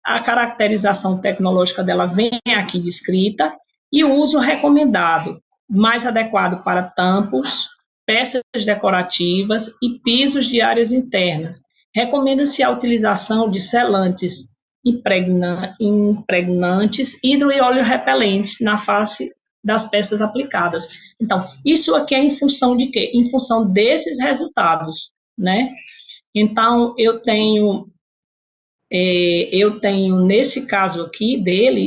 a caracterização tecnológica dela vem aqui descrita, e o uso recomendado, mais adequado para tampos, peças decorativas e pisos de áreas internas. Recomenda-se a utilização de selantes impregnantes, hidro e óleo repelentes na face das peças aplicadas. Então, isso aqui é em função de quê? Em função desses resultados, né? Então, eu tenho nesse caso aqui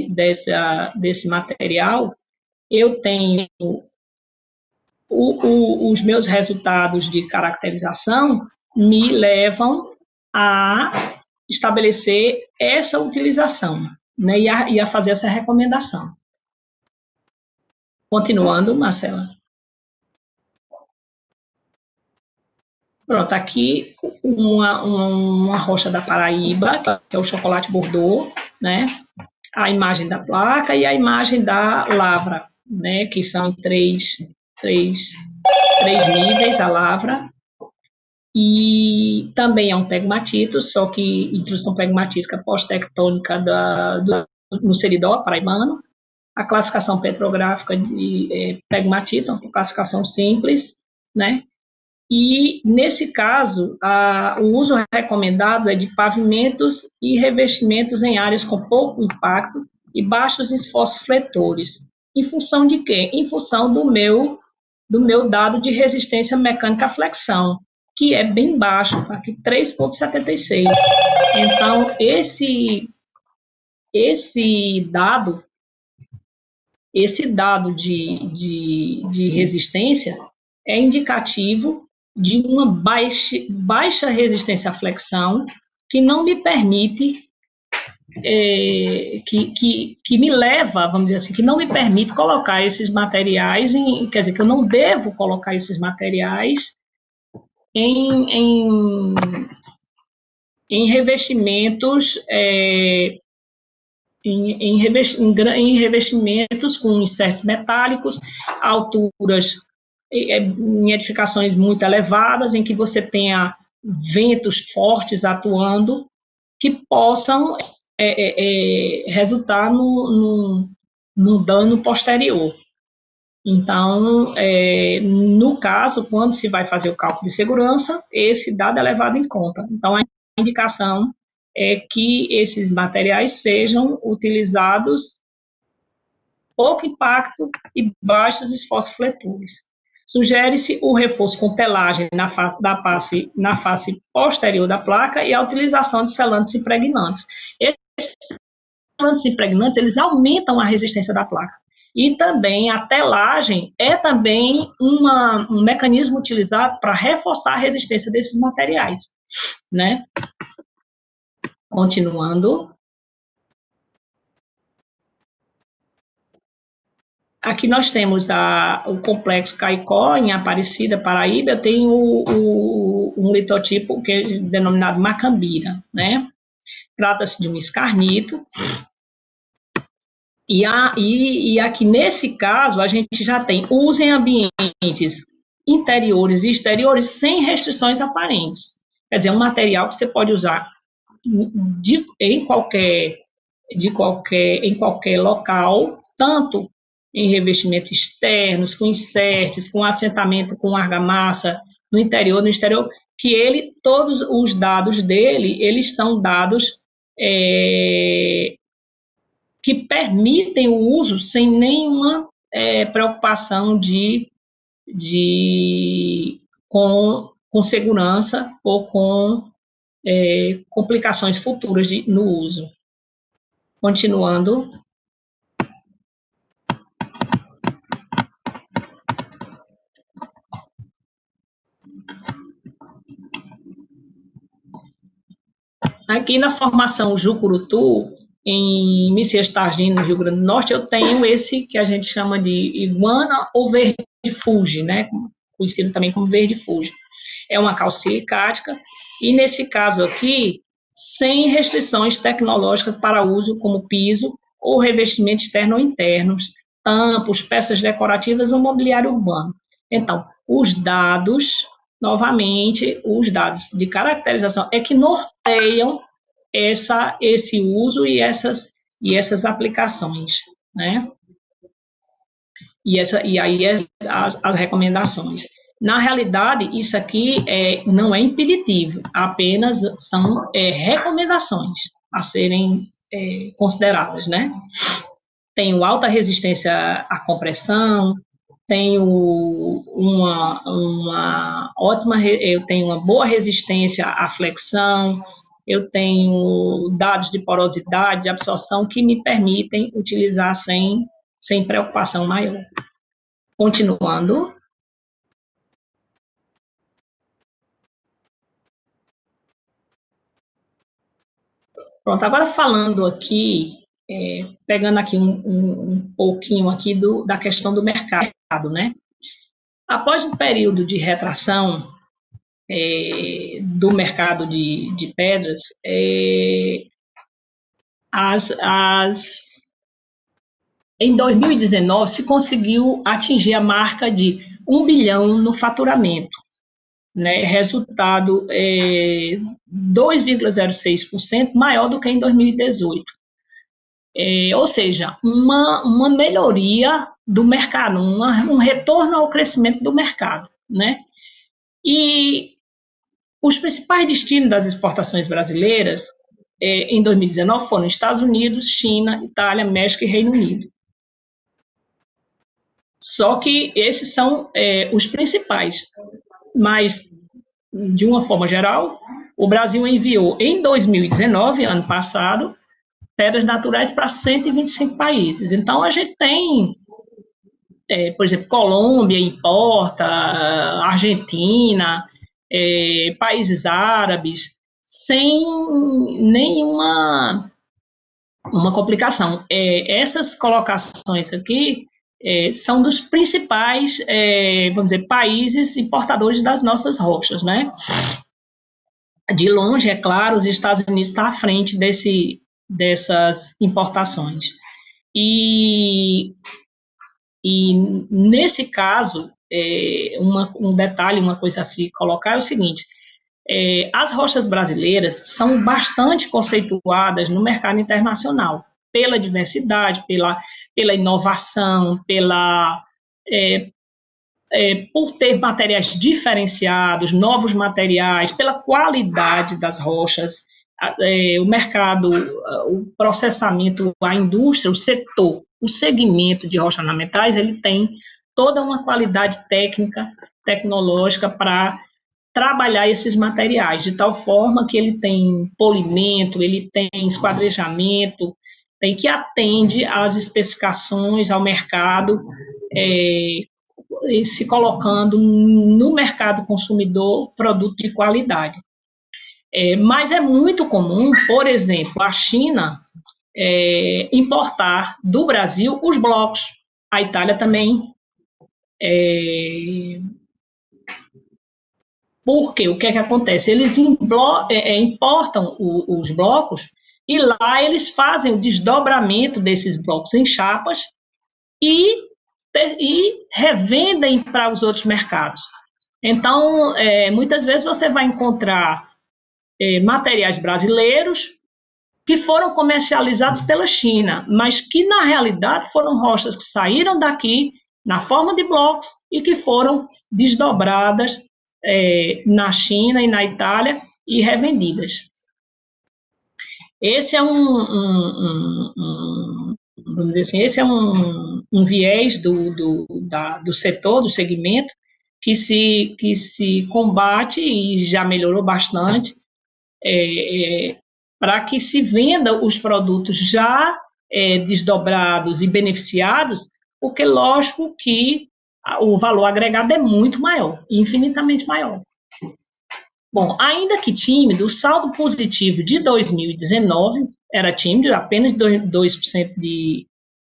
desse material, eu tenho os meus resultados de caracterização me levam a estabelecer essa utilização, né, e a fazer essa recomendação. Continuando, Marcela. Pronto, aqui uma rocha da Paraíba, que é o chocolate Bordeaux, né, a imagem da placa e a imagem da lavra, né, que são três níveis a lavra, e também é um pegmatito, só que intrusão pegmatítica pós-tectônica no Seridó paraibano. A classificação petrográfica de pegmatito, uma classificação simples, né? E, nesse caso, o uso recomendado é de pavimentos e revestimentos em áreas com pouco impacto e baixos esforços fletores. Em função de quê? Em função do meu dado de resistência mecânica à flexão, que é bem baixo, aqui 3,76. Então, esse dado de resistência é indicativo de uma baixa resistência à flexão, que não me permite, que me leva, vamos dizer assim, que não me permite colocar esses materiais, quer dizer, que eu não devo colocar esses materiais em revestimentos, em revestimentos com insertos metálicos, alturas, em edificações muito elevadas, em que você tenha ventos fortes atuando, que possam resultar num dano posterior. Então, no caso, quando se vai fazer o cálculo de segurança, esse dado é levado em conta. Então, a indicação é que esses materiais sejam utilizados pouco impacto e baixos esforços fletores. Sugere-se o reforço com telagem na face posterior da placa e a utilização de selantes impregnantes. Esses selantes impregnantes, eles aumentam a resistência da placa. E também a telagem é também um mecanismo utilizado para reforçar a resistência desses materiais, né? Continuando. Aqui nós temos o complexo Caicó, em Aparecida, Paraíba. Eu tenho um litotipo que é denominado Macambira, né? Trata-se de um escarnito. E aqui, nesse caso, a gente já tem uso em ambientes interiores e exteriores sem restrições aparentes. Quer dizer, um material que você pode usar em qualquer em qualquer local, tanto em revestimentos externos, com inserts, com assentamento com argamassa no interior, que todos os dados dele, eles estão dados que permitem o uso sem nenhuma preocupação com segurança ou com complicações futuras no uso. Continuando. Aqui na formação Jucurutu, em Messias Targino, no Rio Grande do Norte, eu tenho esse que a gente chama de iguana ou verde fuge, né? Conhecido também como verde fuge. É uma calcilicática, e nesse caso aqui, sem restrições tecnológicas para uso como piso ou revestimento externo ou internos, tampos, peças decorativas ou mobiliário urbano. Então, os dados, novamente, os dados de caracterização é que norteiam esse uso e essas aplicações, né? E aí as recomendações. Na realidade, isso aqui não é impeditivo, apenas são recomendações a serem consideradas, né? Tenho alta resistência à compressão, tenho eu tenho uma boa resistência à flexão, eu tenho dados de porosidade, de absorção que me permitem utilizar sem preocupação maior. Continuando. Pronto, agora falando aqui, pegando aqui um pouquinho aqui da questão do mercado, né? Após um período de retração do mercado de pedras, em 2019 se conseguiu atingir a marca de 1 bilhão no faturamento, né? Resultado 2,06% maior do que em 2018. Ou seja, uma melhoria do mercado, um retorno ao crescimento do mercado, né? E os principais destinos das exportações brasileiras em 2019 foram Estados Unidos, China, Itália, México e Reino Unido. Só que esses são os principais, mas, de uma forma geral, o Brasil enviou, em 2019, ano passado, pedras naturais para 125 países. Então, a gente tem, por exemplo, Colômbia importa, Argentina, países árabes, sem nenhuma complicação. Essas colocações aqui são dos principais, vamos dizer, países importadores das nossas rochas, né? De longe, é claro, os Estados Unidos estão à frente dessas importações. E nesse caso, um detalhe, uma coisa a se colocar é o seguinte: as rochas brasileiras são bastante conceituadas no mercado internacional, pela diversidade, pela inovação, por ter materiais diferenciados, novos materiais, pela qualidade das rochas. O mercado, o processamento, a indústria, o setor, o segmento de rochas ornamentais, ele tem toda uma qualidade técnica, tecnológica para trabalhar esses materiais, de tal forma que ele tem polimento, ele tem esquadrejamento, tem que atende às especificações, ao mercado, se colocando no mercado consumidor produto de qualidade. Mas é muito comum, por exemplo, a China importar do Brasil os blocos. A Itália também. Porque o que é que acontece? Eles importam os blocos e lá eles fazem o desdobramento desses blocos em chapas e revendem para os outros mercados. Então, muitas vezes você vai encontrar materiais brasileiros que foram comercializados pela China, mas que, na realidade, foram rochas que saíram daqui na forma de blocos e que foram desdobradas na China e na Itália e revendidas. Esse é vamos dizer assim, esse é um viés do setor, do segmento, que se combate e já melhorou bastante, para que se venda os produtos já desdobrados e beneficiados, porque lógico que o valor agregado é muito maior, infinitamente maior. Bom, ainda que tímido, o saldo positivo de 2019 era tímido, apenas 2% de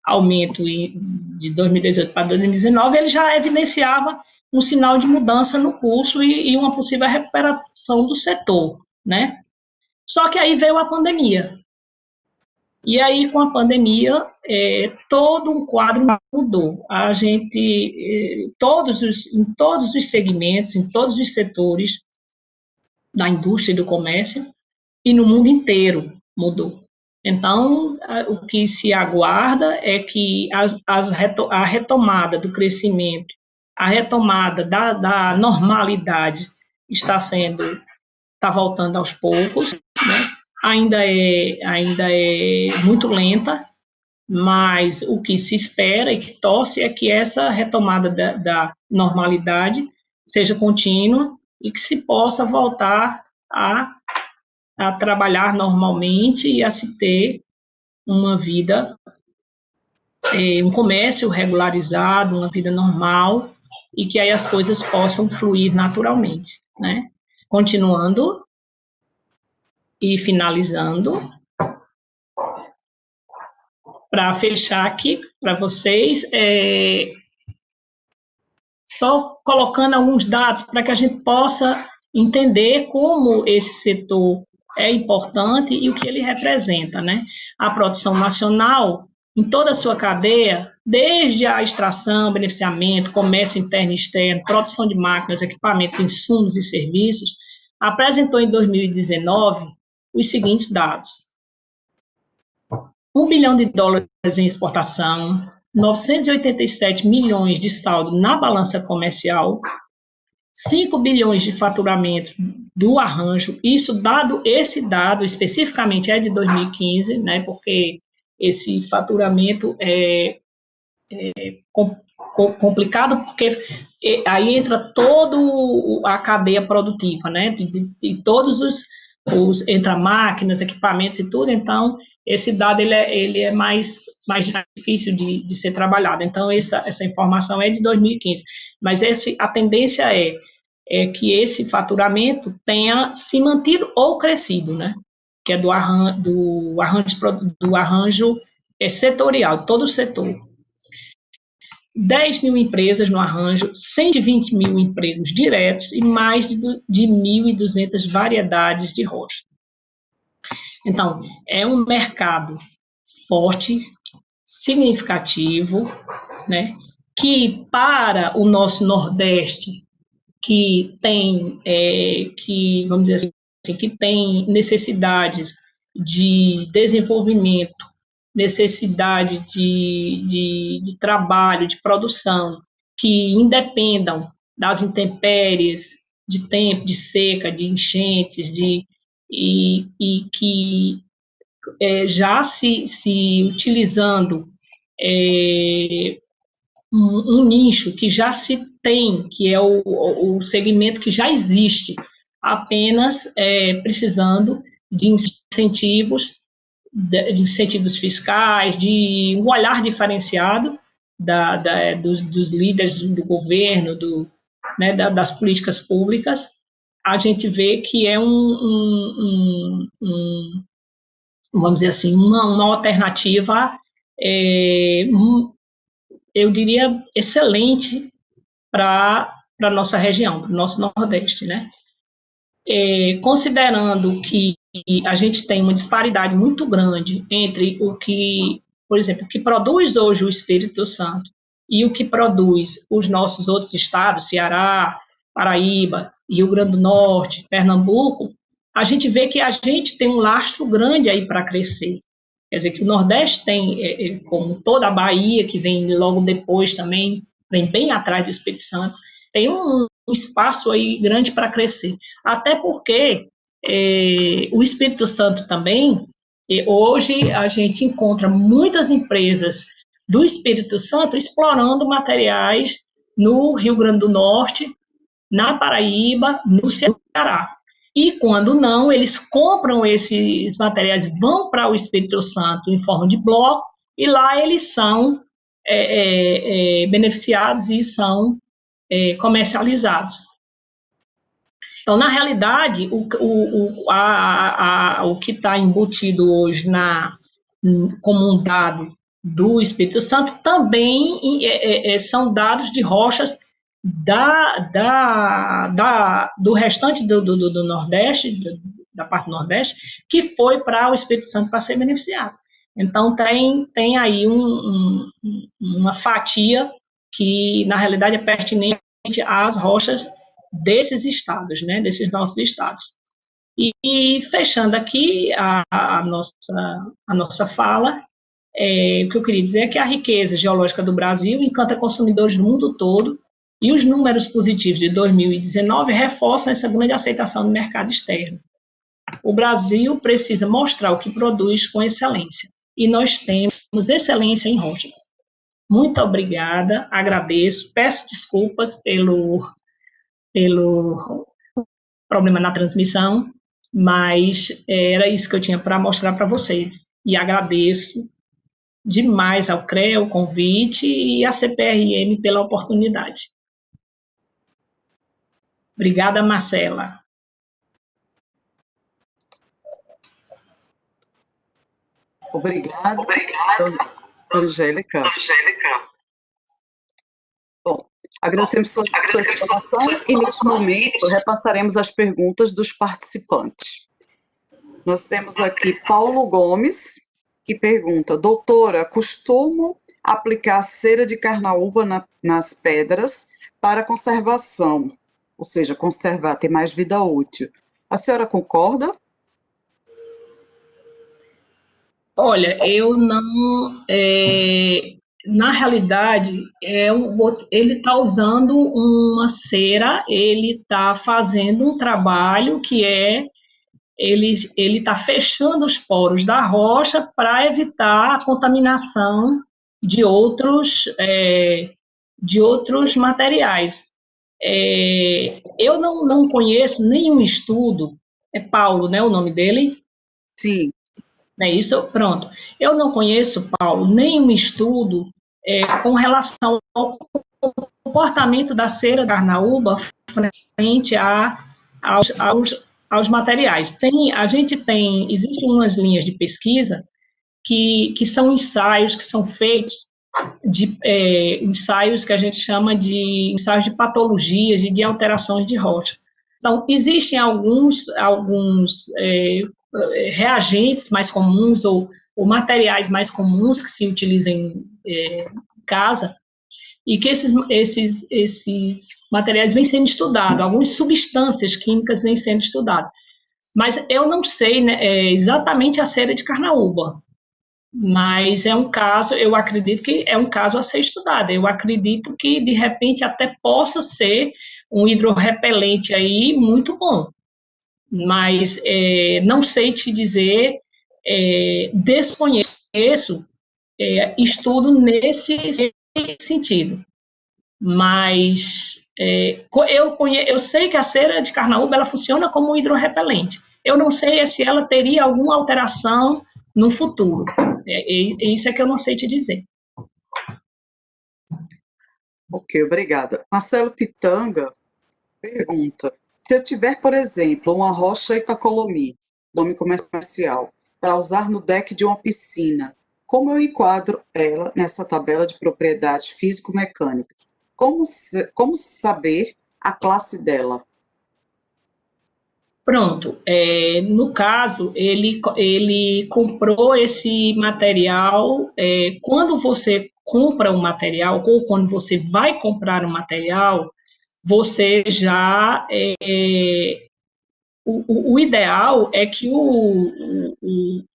aumento de 2018 para 2019, ele já evidenciava um sinal de mudança no curso e uma possível recuperação do setor, né? Só que aí veio a pandemia. E aí, com a pandemia, todo um quadro mudou. A gente, em todos os segmentos, em todos os setores da indústria e do comércio, e no mundo inteiro mudou. Então, o que se aguarda é que a retomada do crescimento, a retomada da normalidade está voltando aos poucos, né? Ainda é muito lenta, mas o que se espera e que torce é que essa retomada da normalidade seja contínua e que se possa voltar a trabalhar normalmente e a se ter uma vida, um comércio regularizado, uma vida normal, e que aí as coisas possam fluir naturalmente, né? Continuando e finalizando, para fechar aqui para vocês, só colocando alguns dados para que a gente possa entender como esse setor é importante e o que ele representa, né? A produção nacional, em toda a sua cadeia, desde a extração, beneficiamento, comércio interno e externo, produção de máquinas, equipamentos, insumos e serviços, apresentou em 2019 os seguintes dados: $1 bilhão em exportação, 987 milhões de saldo na balança comercial, 5 bilhões de faturamento do arranjo, esse dado especificamente é de 2015, né, porque esse faturamento é complicado, porque aí entra toda a cadeia produtiva, né, de todos entra máquinas, equipamentos e tudo, então esse dado ele é mais difícil de ser trabalhado. Então essa informação é de 2015, mas a tendência é que esse faturamento tenha se mantido ou crescido, né? Que é do arranjo setorial, todo o setor. 10 mil empresas no arranjo, 120 mil empregos diretos e mais de 1.200 variedades de rocha. Então, é um mercado forte, significativo, né, que para o nosso Nordeste, que tem, vamos dizer assim, que tem necessidades de desenvolvimento, necessidade de trabalho, de produção, que independam das intempéries, de tempo, de seca, de enchentes, e que já se utilizando um nicho que já se tem, que é o segmento que já existe, apenas precisando de incentivos fiscais, de um olhar diferenciado dos líderes do governo, né, das políticas públicas. A gente vê que é vamos dizer assim, uma alternativa, eu diria, excelente para a nossa região, para o nosso Nordeste, né? Considerando que a gente tem uma disparidade muito grande entre o que, por exemplo, o que produz hoje o Espírito Santo e o que produz os nossos outros estados, Ceará, Paraíba, Rio Grande do Norte, Pernambuco, a gente vê que a gente tem um lastro grande aí para crescer. Quer dizer, que o Nordeste tem, como toda a Bahia, que vem logo depois também, vem bem atrás do Espírito Santo, tem um espaço aí grande para crescer. Até porque o Espírito Santo também, hoje a gente encontra muitas empresas do Espírito Santo explorando materiais no Rio Grande do Norte, na Paraíba, no Ceará. E quando não, eles compram esses materiais, vão para o Espírito Santo em forma de bloco, e lá eles são beneficiados e são comercializados. Então, na realidade, o que está embutido hoje como um dado do Espírito Santo também são dados de rochas do restante do Nordeste, da parte do Nordeste, que foi para o Espírito Santo para ser beneficiado. Então, tem aí uma fatia que, na realidade, é pertinente às rochas desses estados, né, desses nossos estados. E fechando aqui a nossa fala, o que eu queria dizer é que a riqueza geológica do Brasil encanta consumidores do mundo todo, e os números positivos de 2019 reforçam essa grande aceitação no mercado externo. O Brasil precisa mostrar o que produz com excelência, e nós temos excelência em rochas. Muito obrigada, agradeço, peço desculpas pelo problema na transmissão, mas era isso que eu tinha para mostrar para vocês. E agradeço demais ao CREA o convite e à CPRM pela oportunidade. Obrigada, Marcela. Obrigada, Angélica. Bom, agradecemos sua explanação e, neste momento, repassaremos as perguntas dos participantes. Nós temos aqui Paulo Gomes, que pergunta: doutora, costumo aplicar cera de carnaúba nas pedras para conservação, ou seja, conservar, ter mais vida útil. A senhora concorda? Olha, eu não... na realidade, ele está usando uma cera, ele está fazendo um trabalho que ele está fechando os poros da rocha para evitar a contaminação de outros materiais. Eu não conheço nenhum estudo, é Paulo, né, o nome dele? Sim. É isso? Pronto. Eu não conheço, Paulo, nenhum estudo com relação ao comportamento da cera da carnaúba frente aos materiais. Existem umas linhas de pesquisa que são ensaios que são feitos, ensaios que a gente chama de ensaios de patologias e de alterações de rocha. Então, existem alguns reagentes mais comuns ou materiais mais comuns que se utilizam em casa, e que esses materiais vêm sendo estudados, algumas substâncias químicas vêm sendo estudadas. Mas eu não sei, né, exatamente a cera de carnaúba, mas é um caso, eu acredito que é um caso a ser estudado. Eu acredito que, de repente, até possa ser um hidrorrepelente aí muito bom. Mas não sei te dizer, desconheço estudo nesse sentido. Mas eu sei que a cera de carnaúba ela funciona como um hidrorrepelente. Eu não sei se ela teria alguma alteração no futuro. Isso é que eu não sei te dizer. Ok, obrigada. Marcelo Pitanga pergunta: se eu tiver, por exemplo, uma rocha Itacolomi, nome comercial, para usar no deck de uma piscina, como eu enquadro ela nessa tabela de propriedades físico-mecânicas? Como saber a classe dela? Pronto, no caso, ele comprou esse material, quando você compra um material, ou quando você vai comprar um material, você já o ideal é que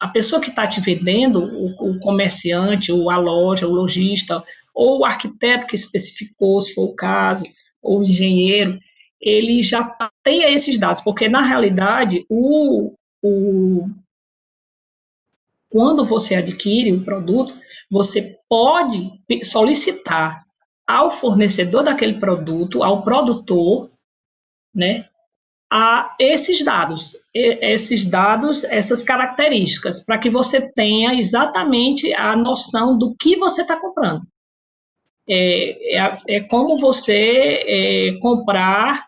a pessoa que está te vendendo, o comerciante, ou a loja, o lojista, ou o arquiteto que especificou, se for o caso, ou o engenheiro, ele já tenha esses dados, porque, na realidade, quando você adquire o produto, você pode solicitar ao fornecedor daquele produto, ao produtor, né, a esses dados, essas características, para que você tenha exatamente a noção do que você está comprando. É como você comprar,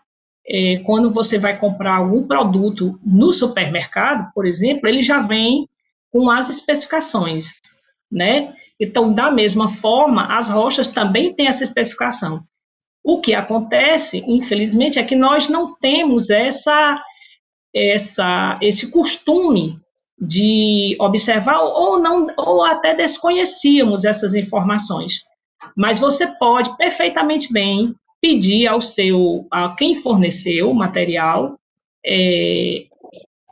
quando você vai comprar algum produto no supermercado, por exemplo, ele já vem com as especificações, né? Então, da mesma forma, as rochas também têm essa especificação. O que acontece, infelizmente, é que nós não temos esse costume de observar ou até desconhecíamos essas informações. Mas você pode perfeitamente bem pedir a quem forneceu o material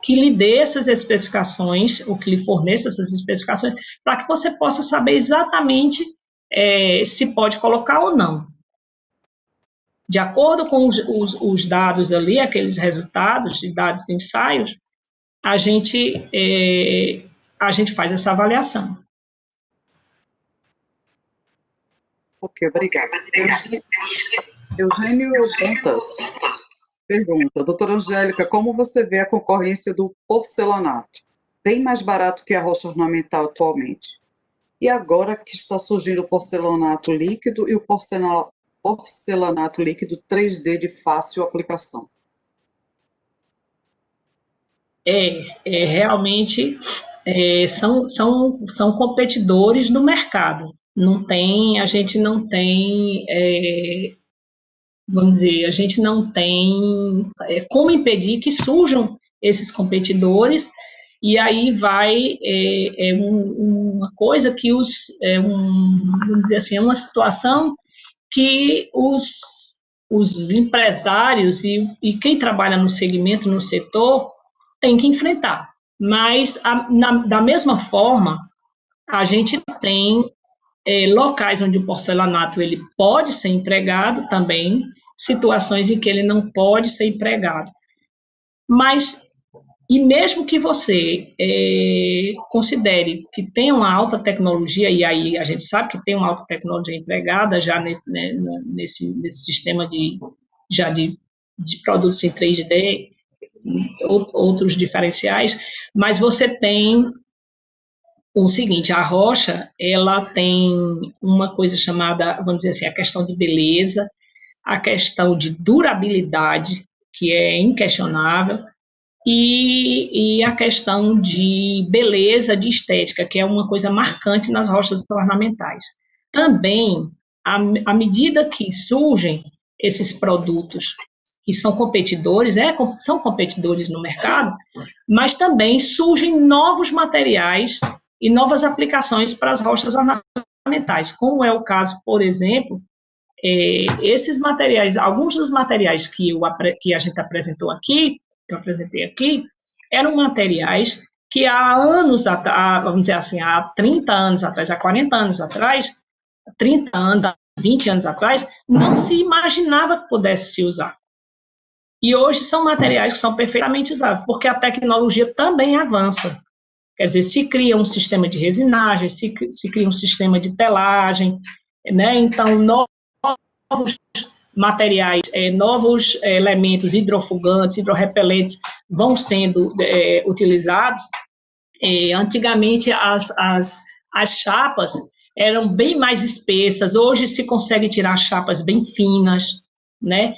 que lhe dê essas especificações, ou que lhe forneça essas especificações, para que você possa saber exatamente se pode colocar ou não. De acordo com os dados ali, aqueles resultados de dados de ensaios, a gente faz essa avaliação. Ok, obrigada. Eugênio Dantas pergunta, doutora Angélica, como você vê a concorrência do porcelanato? Bem mais barato que a rocha ornamental atualmente. E agora que está surgindo o porcelanato líquido e o porcelanato líquido 3D de fácil aplicação. Realmente são competidores no mercado. A gente não tem, vamos dizer, a gente não tem como impedir que surjam esses competidores, e aí vai uma coisa que vamos dizer assim, uma situação que os empresários e quem trabalha no segmento, no setor, tem que enfrentar. Mas, da mesma forma, a gente tem locais onde o porcelanato ele pode ser empregado também, situações em que ele não pode ser empregado. Mas, e mesmo que você considere que tem uma alta tecnologia, e aí a gente sabe que tem uma alta tecnologia empregada já nesse sistema de produtos em 3D, outros diferenciais, mas você tem o seguinte, a rocha, ela tem uma coisa chamada, vamos dizer assim, a questão de beleza, a questão de durabilidade, que é inquestionável, e a questão de beleza, de estética, que é uma coisa marcante nas rochas ornamentais. Também, à medida que surgem esses produtos que são competidores, são competidores no mercado, mas também surgem novos materiais e novas aplicações para as rochas ornamentais, como é o caso, por exemplo, esses materiais, alguns dos materiais que a gente apresentou aqui, que eu apresentei aqui, eram materiais que há anos, vamos dizer assim, há 30 anos atrás, há 40 anos atrás, 30 anos, 20 anos atrás, não se imaginava que pudesse se usar. E hoje são materiais que são perfeitamente usáveis, porque a tecnologia também avança. Quer dizer, se cria um sistema de resinagem, se cria um sistema de telagem, né? Então, novos materiais, novos elementos hidrofugantes, hidrorrepelentes vão sendo utilizados. Antigamente, as chapas eram bem mais espessas, hoje se consegue tirar chapas bem finas, né?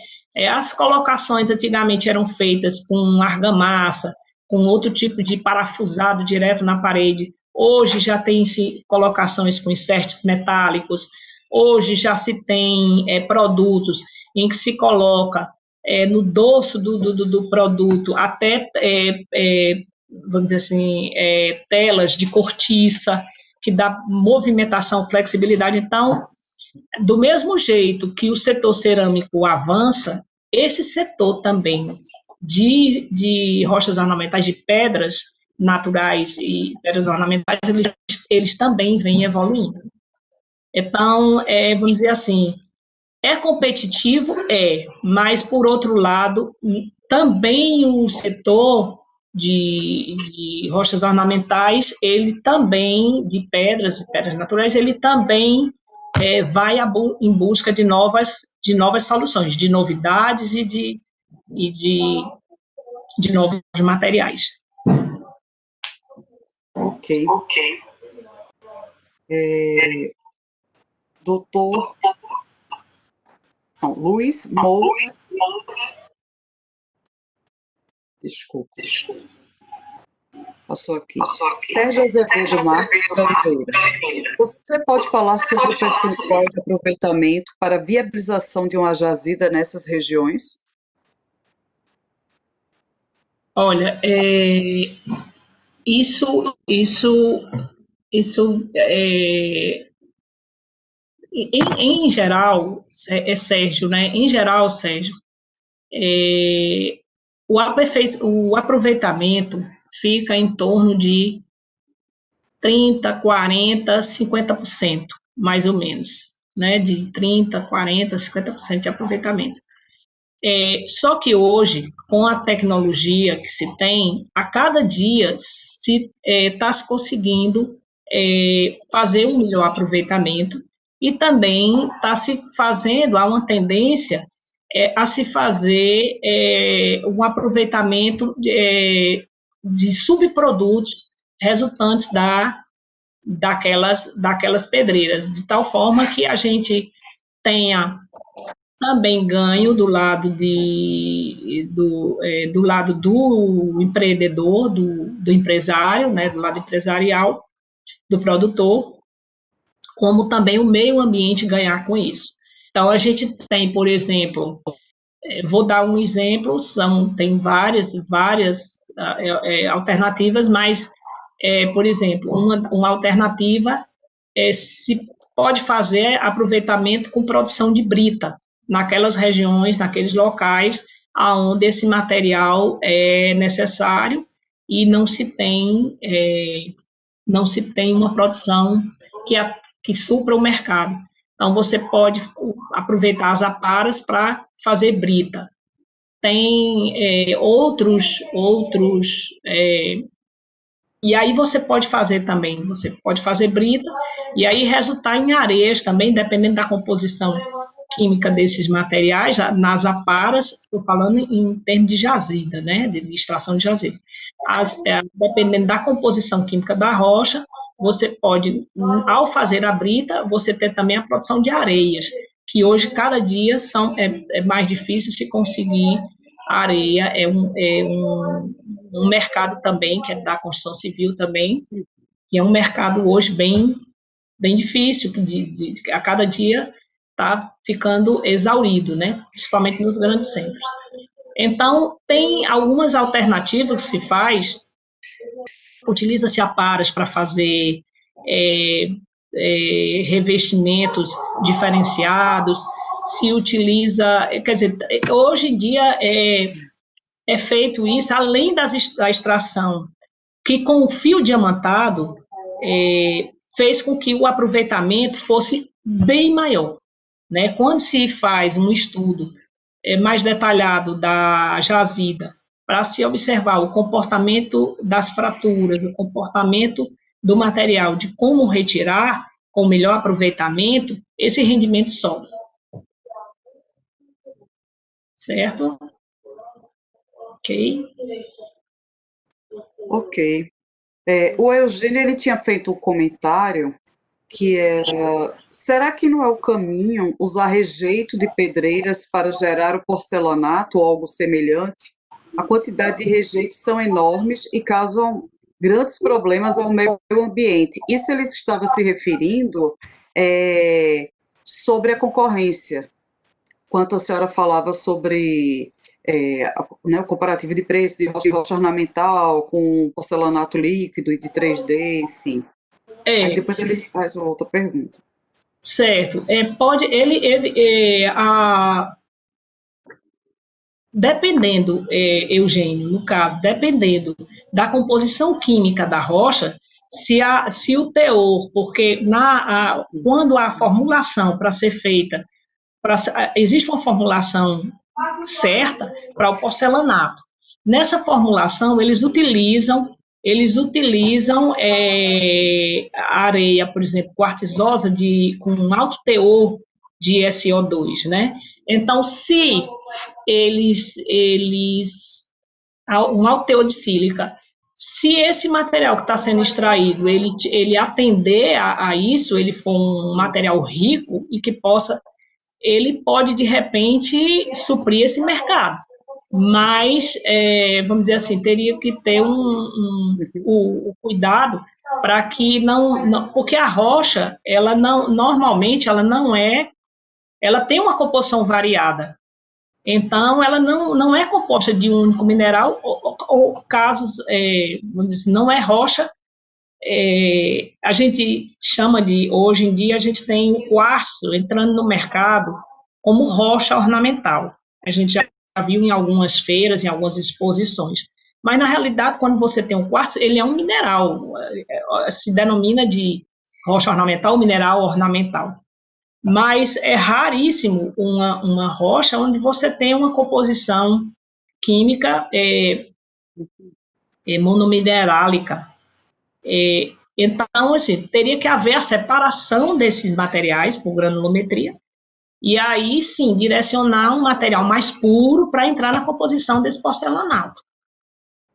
As colocações antigamente eram feitas com argamassa, com outro tipo de parafusado direto na parede. Hoje já tem-se colocações com insertos metálicos, hoje já se tem produtos em que se coloca no dorso do produto até, vamos dizer assim, telas de cortiça, que dá movimentação, flexibilidade. Então, do mesmo jeito que o setor cerâmico avança, esse setor também de rochas ornamentais, de pedras naturais e pedras ornamentais, eles também vêm evoluindo. Então, vamos dizer assim, é competitivo? Mas, por outro lado, também o setor de rochas ornamentais, ele também, de pedras naturais, ele também vai em busca de novas soluções, de novidades e de novos materiais. Ok. Doutor... Não, Luiz Moura... Desculpa. Passou aqui. Sérgio Azevedo Marques de Oliveira. Você pode falar sobre o percentual de aproveitamento para viabilização de uma jazida nessas regiões? Olha, isso em geral, Sérgio, né? Em geral, Sérgio, o aproveitamento fica em torno de 30%, 40%, 50%, mais ou menos, né? De 30%, 40%, 50% de aproveitamento. Só que hoje, com a tecnologia que se tem, a cada dia está se conseguindo fazer um melhor aproveitamento e também está se fazendo, há uma tendência a se fazer um aproveitamento de subprodutos resultantes daquelas pedreiras, de tal forma que a gente tenha também ganho do lado do empreendedor, do empresário, né, do lado empresarial, do produtor, como também o meio ambiente ganhar com isso. Então, a gente tem, por exemplo, vou dar um exemplo, tem várias alternativas, mas, por exemplo, uma alternativa se pode fazer aproveitamento com produção de brita, naquelas regiões, naqueles locais onde esse material é necessário e não se tem uma produção que supra o mercado. Então, você pode aproveitar as aparas para fazer brita. Tem outros e aí você pode fazer brita, e aí resultar em areias também, dependendo da composição química desses materiais, nas aparas, estou falando em termos de jazida, né, de extração de jazida. Dependendo da composição química da rocha, você pode, ao fazer a brita, você ter também a produção de areias, que hoje, cada dia, é mais difícil se conseguir areia, é um mercado também, que é da construção civil também, que é um mercado hoje bem difícil, que a cada dia está ficando exaurido, né? Principalmente nos grandes centros. Então, tem algumas alternativas que se faz, utiliza-se aparas para fazer revestimentos diferenciados, se utiliza, quer dizer, hoje em dia é feito isso, além da extração, que com o fio diamantado fez com que o aproveitamento fosse bem maior, né? Quando se faz um estudo mais detalhado da jazida, para se observar o comportamento das fraturas, o comportamento do material, de como retirar com melhor aproveitamento, esse rendimento sobe. Certo? Ok. Ok. O Eugênio, ele tinha feito um comentário que era: será que não é o caminho usar rejeito de pedreiras para gerar o porcelanato ou algo semelhante? A quantidade de rejeitos são enormes e causam grandes problemas ao meio ambiente. Isso ele estava se referindo sobre a concorrência, quanto a senhora falava sobre o comparativo de preço de rocha ornamental com porcelanato líquido e de 3D, enfim. Aí depois ele faz uma outra pergunta. Certo. dependendo, Eugênio, no caso, dependendo da composição química da rocha, se o teor, porque quando a formulação para ser feita, existe uma formulação certa para o porcelanato. Nessa formulação, eles utilizam a areia, por exemplo, quartzosa com um alto teor de SO2, né? Então, se um alto teor de sílica, se esse material que está sendo extraído, ele atender a isso, ele for um material rico e que ele pode, de repente, suprir esse mercado. Mas, vamos dizer assim, teria que ter o cuidado para que não... Porque a rocha, normalmente, ela tem uma composição variada. Então, ela não é composta de um único mineral, ou casos, vamos dizer assim, não é rocha. A gente chama hoje em dia, a gente tem o quartzo entrando no mercado como rocha ornamental. A gente já viu em algumas feiras, em algumas exposições. Mas, na realidade, quando você tem um quartzo, ele é um mineral, se denomina de rocha ornamental ou mineral ornamental. Mas é raríssimo uma rocha onde você tem uma composição química monominerálica. Então, assim, teria que haver a separação desses materiais por granulometria, e aí, sim, direcionar um material mais puro para entrar na composição desse porcelanato.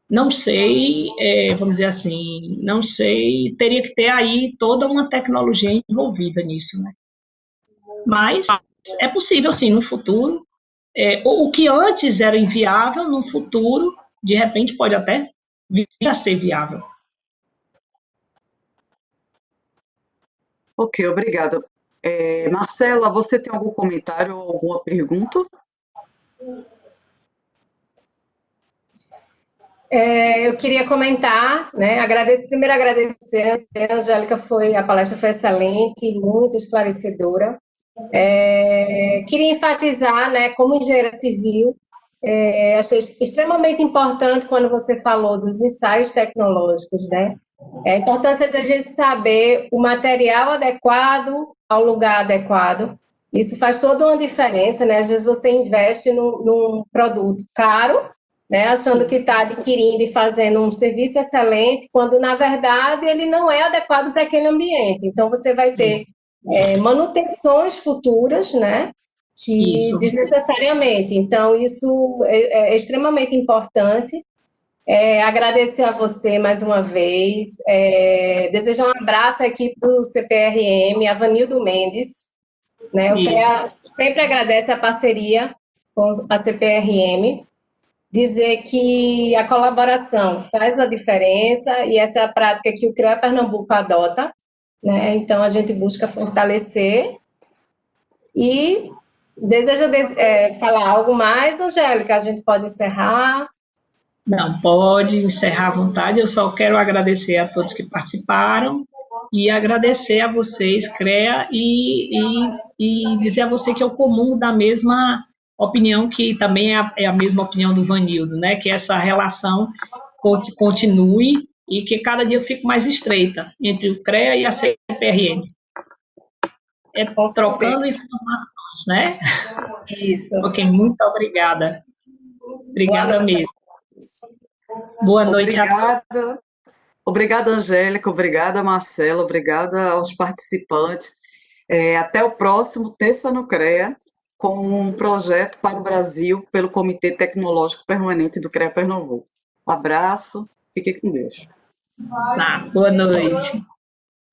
Não sei, vamos dizer assim, não sei, teria que ter aí toda uma tecnologia envolvida nisso, né? Mas é possível, sim, no futuro. O que antes era inviável, no futuro, de repente, pode até vir a ser viável. Ok, obrigada. Marcela, você tem algum comentário ou alguma pergunta? Eu queria comentar, né? Primeiro agradecer, a Angélica, a palestra foi excelente, muito esclarecedora. Queria enfatizar, né, como engenheira civil, achei extremamente importante quando você falou dos ensaios tecnológicos, né? A importância da gente saber o material adequado ao lugar adequado. Isso faz toda uma diferença, né? Às vezes você investe num produto caro, né, achando que está adquirindo e fazendo um serviço excelente, quando, na verdade, ele não é adequado para aquele ambiente. Então, você vai ter manutenções futuras, né, que desnecessariamente. Então, isso é extremamente importante. Agradecer a você mais uma vez. Desejar um abraço aqui para o CPRM, a Vanildo Mendes. Né, o CREA sempre agradece a parceria com a CPRM. Dizer que a colaboração faz a diferença e essa é a prática que o CREA Pernambuco adota, né? Então, a gente busca fortalecer e deseja falar algo mais, Angélica? A gente pode encerrar? Não, pode encerrar à vontade. Eu só quero agradecer a todos que participaram e agradecer a vocês, CREA, e dizer a você que eu comungo da mesma opinião, que também é a mesma opinião do Vanildo, né? Que essa relação continue e que cada dia fique mais estreita entre o CREA e a CPRM. Trocando informações, né? Isso. Ok, muito obrigada. Obrigada mesmo. Boa noite a todos. Obrigada, Angélica, obrigada, Marcela, obrigada aos participantes. Até o próximo Terça no CREA, com um projeto para o Brasil pelo Comitê Tecnológico Permanente do CREA Pernambuco. Um abraço, fiquem com Deus. Boa noite.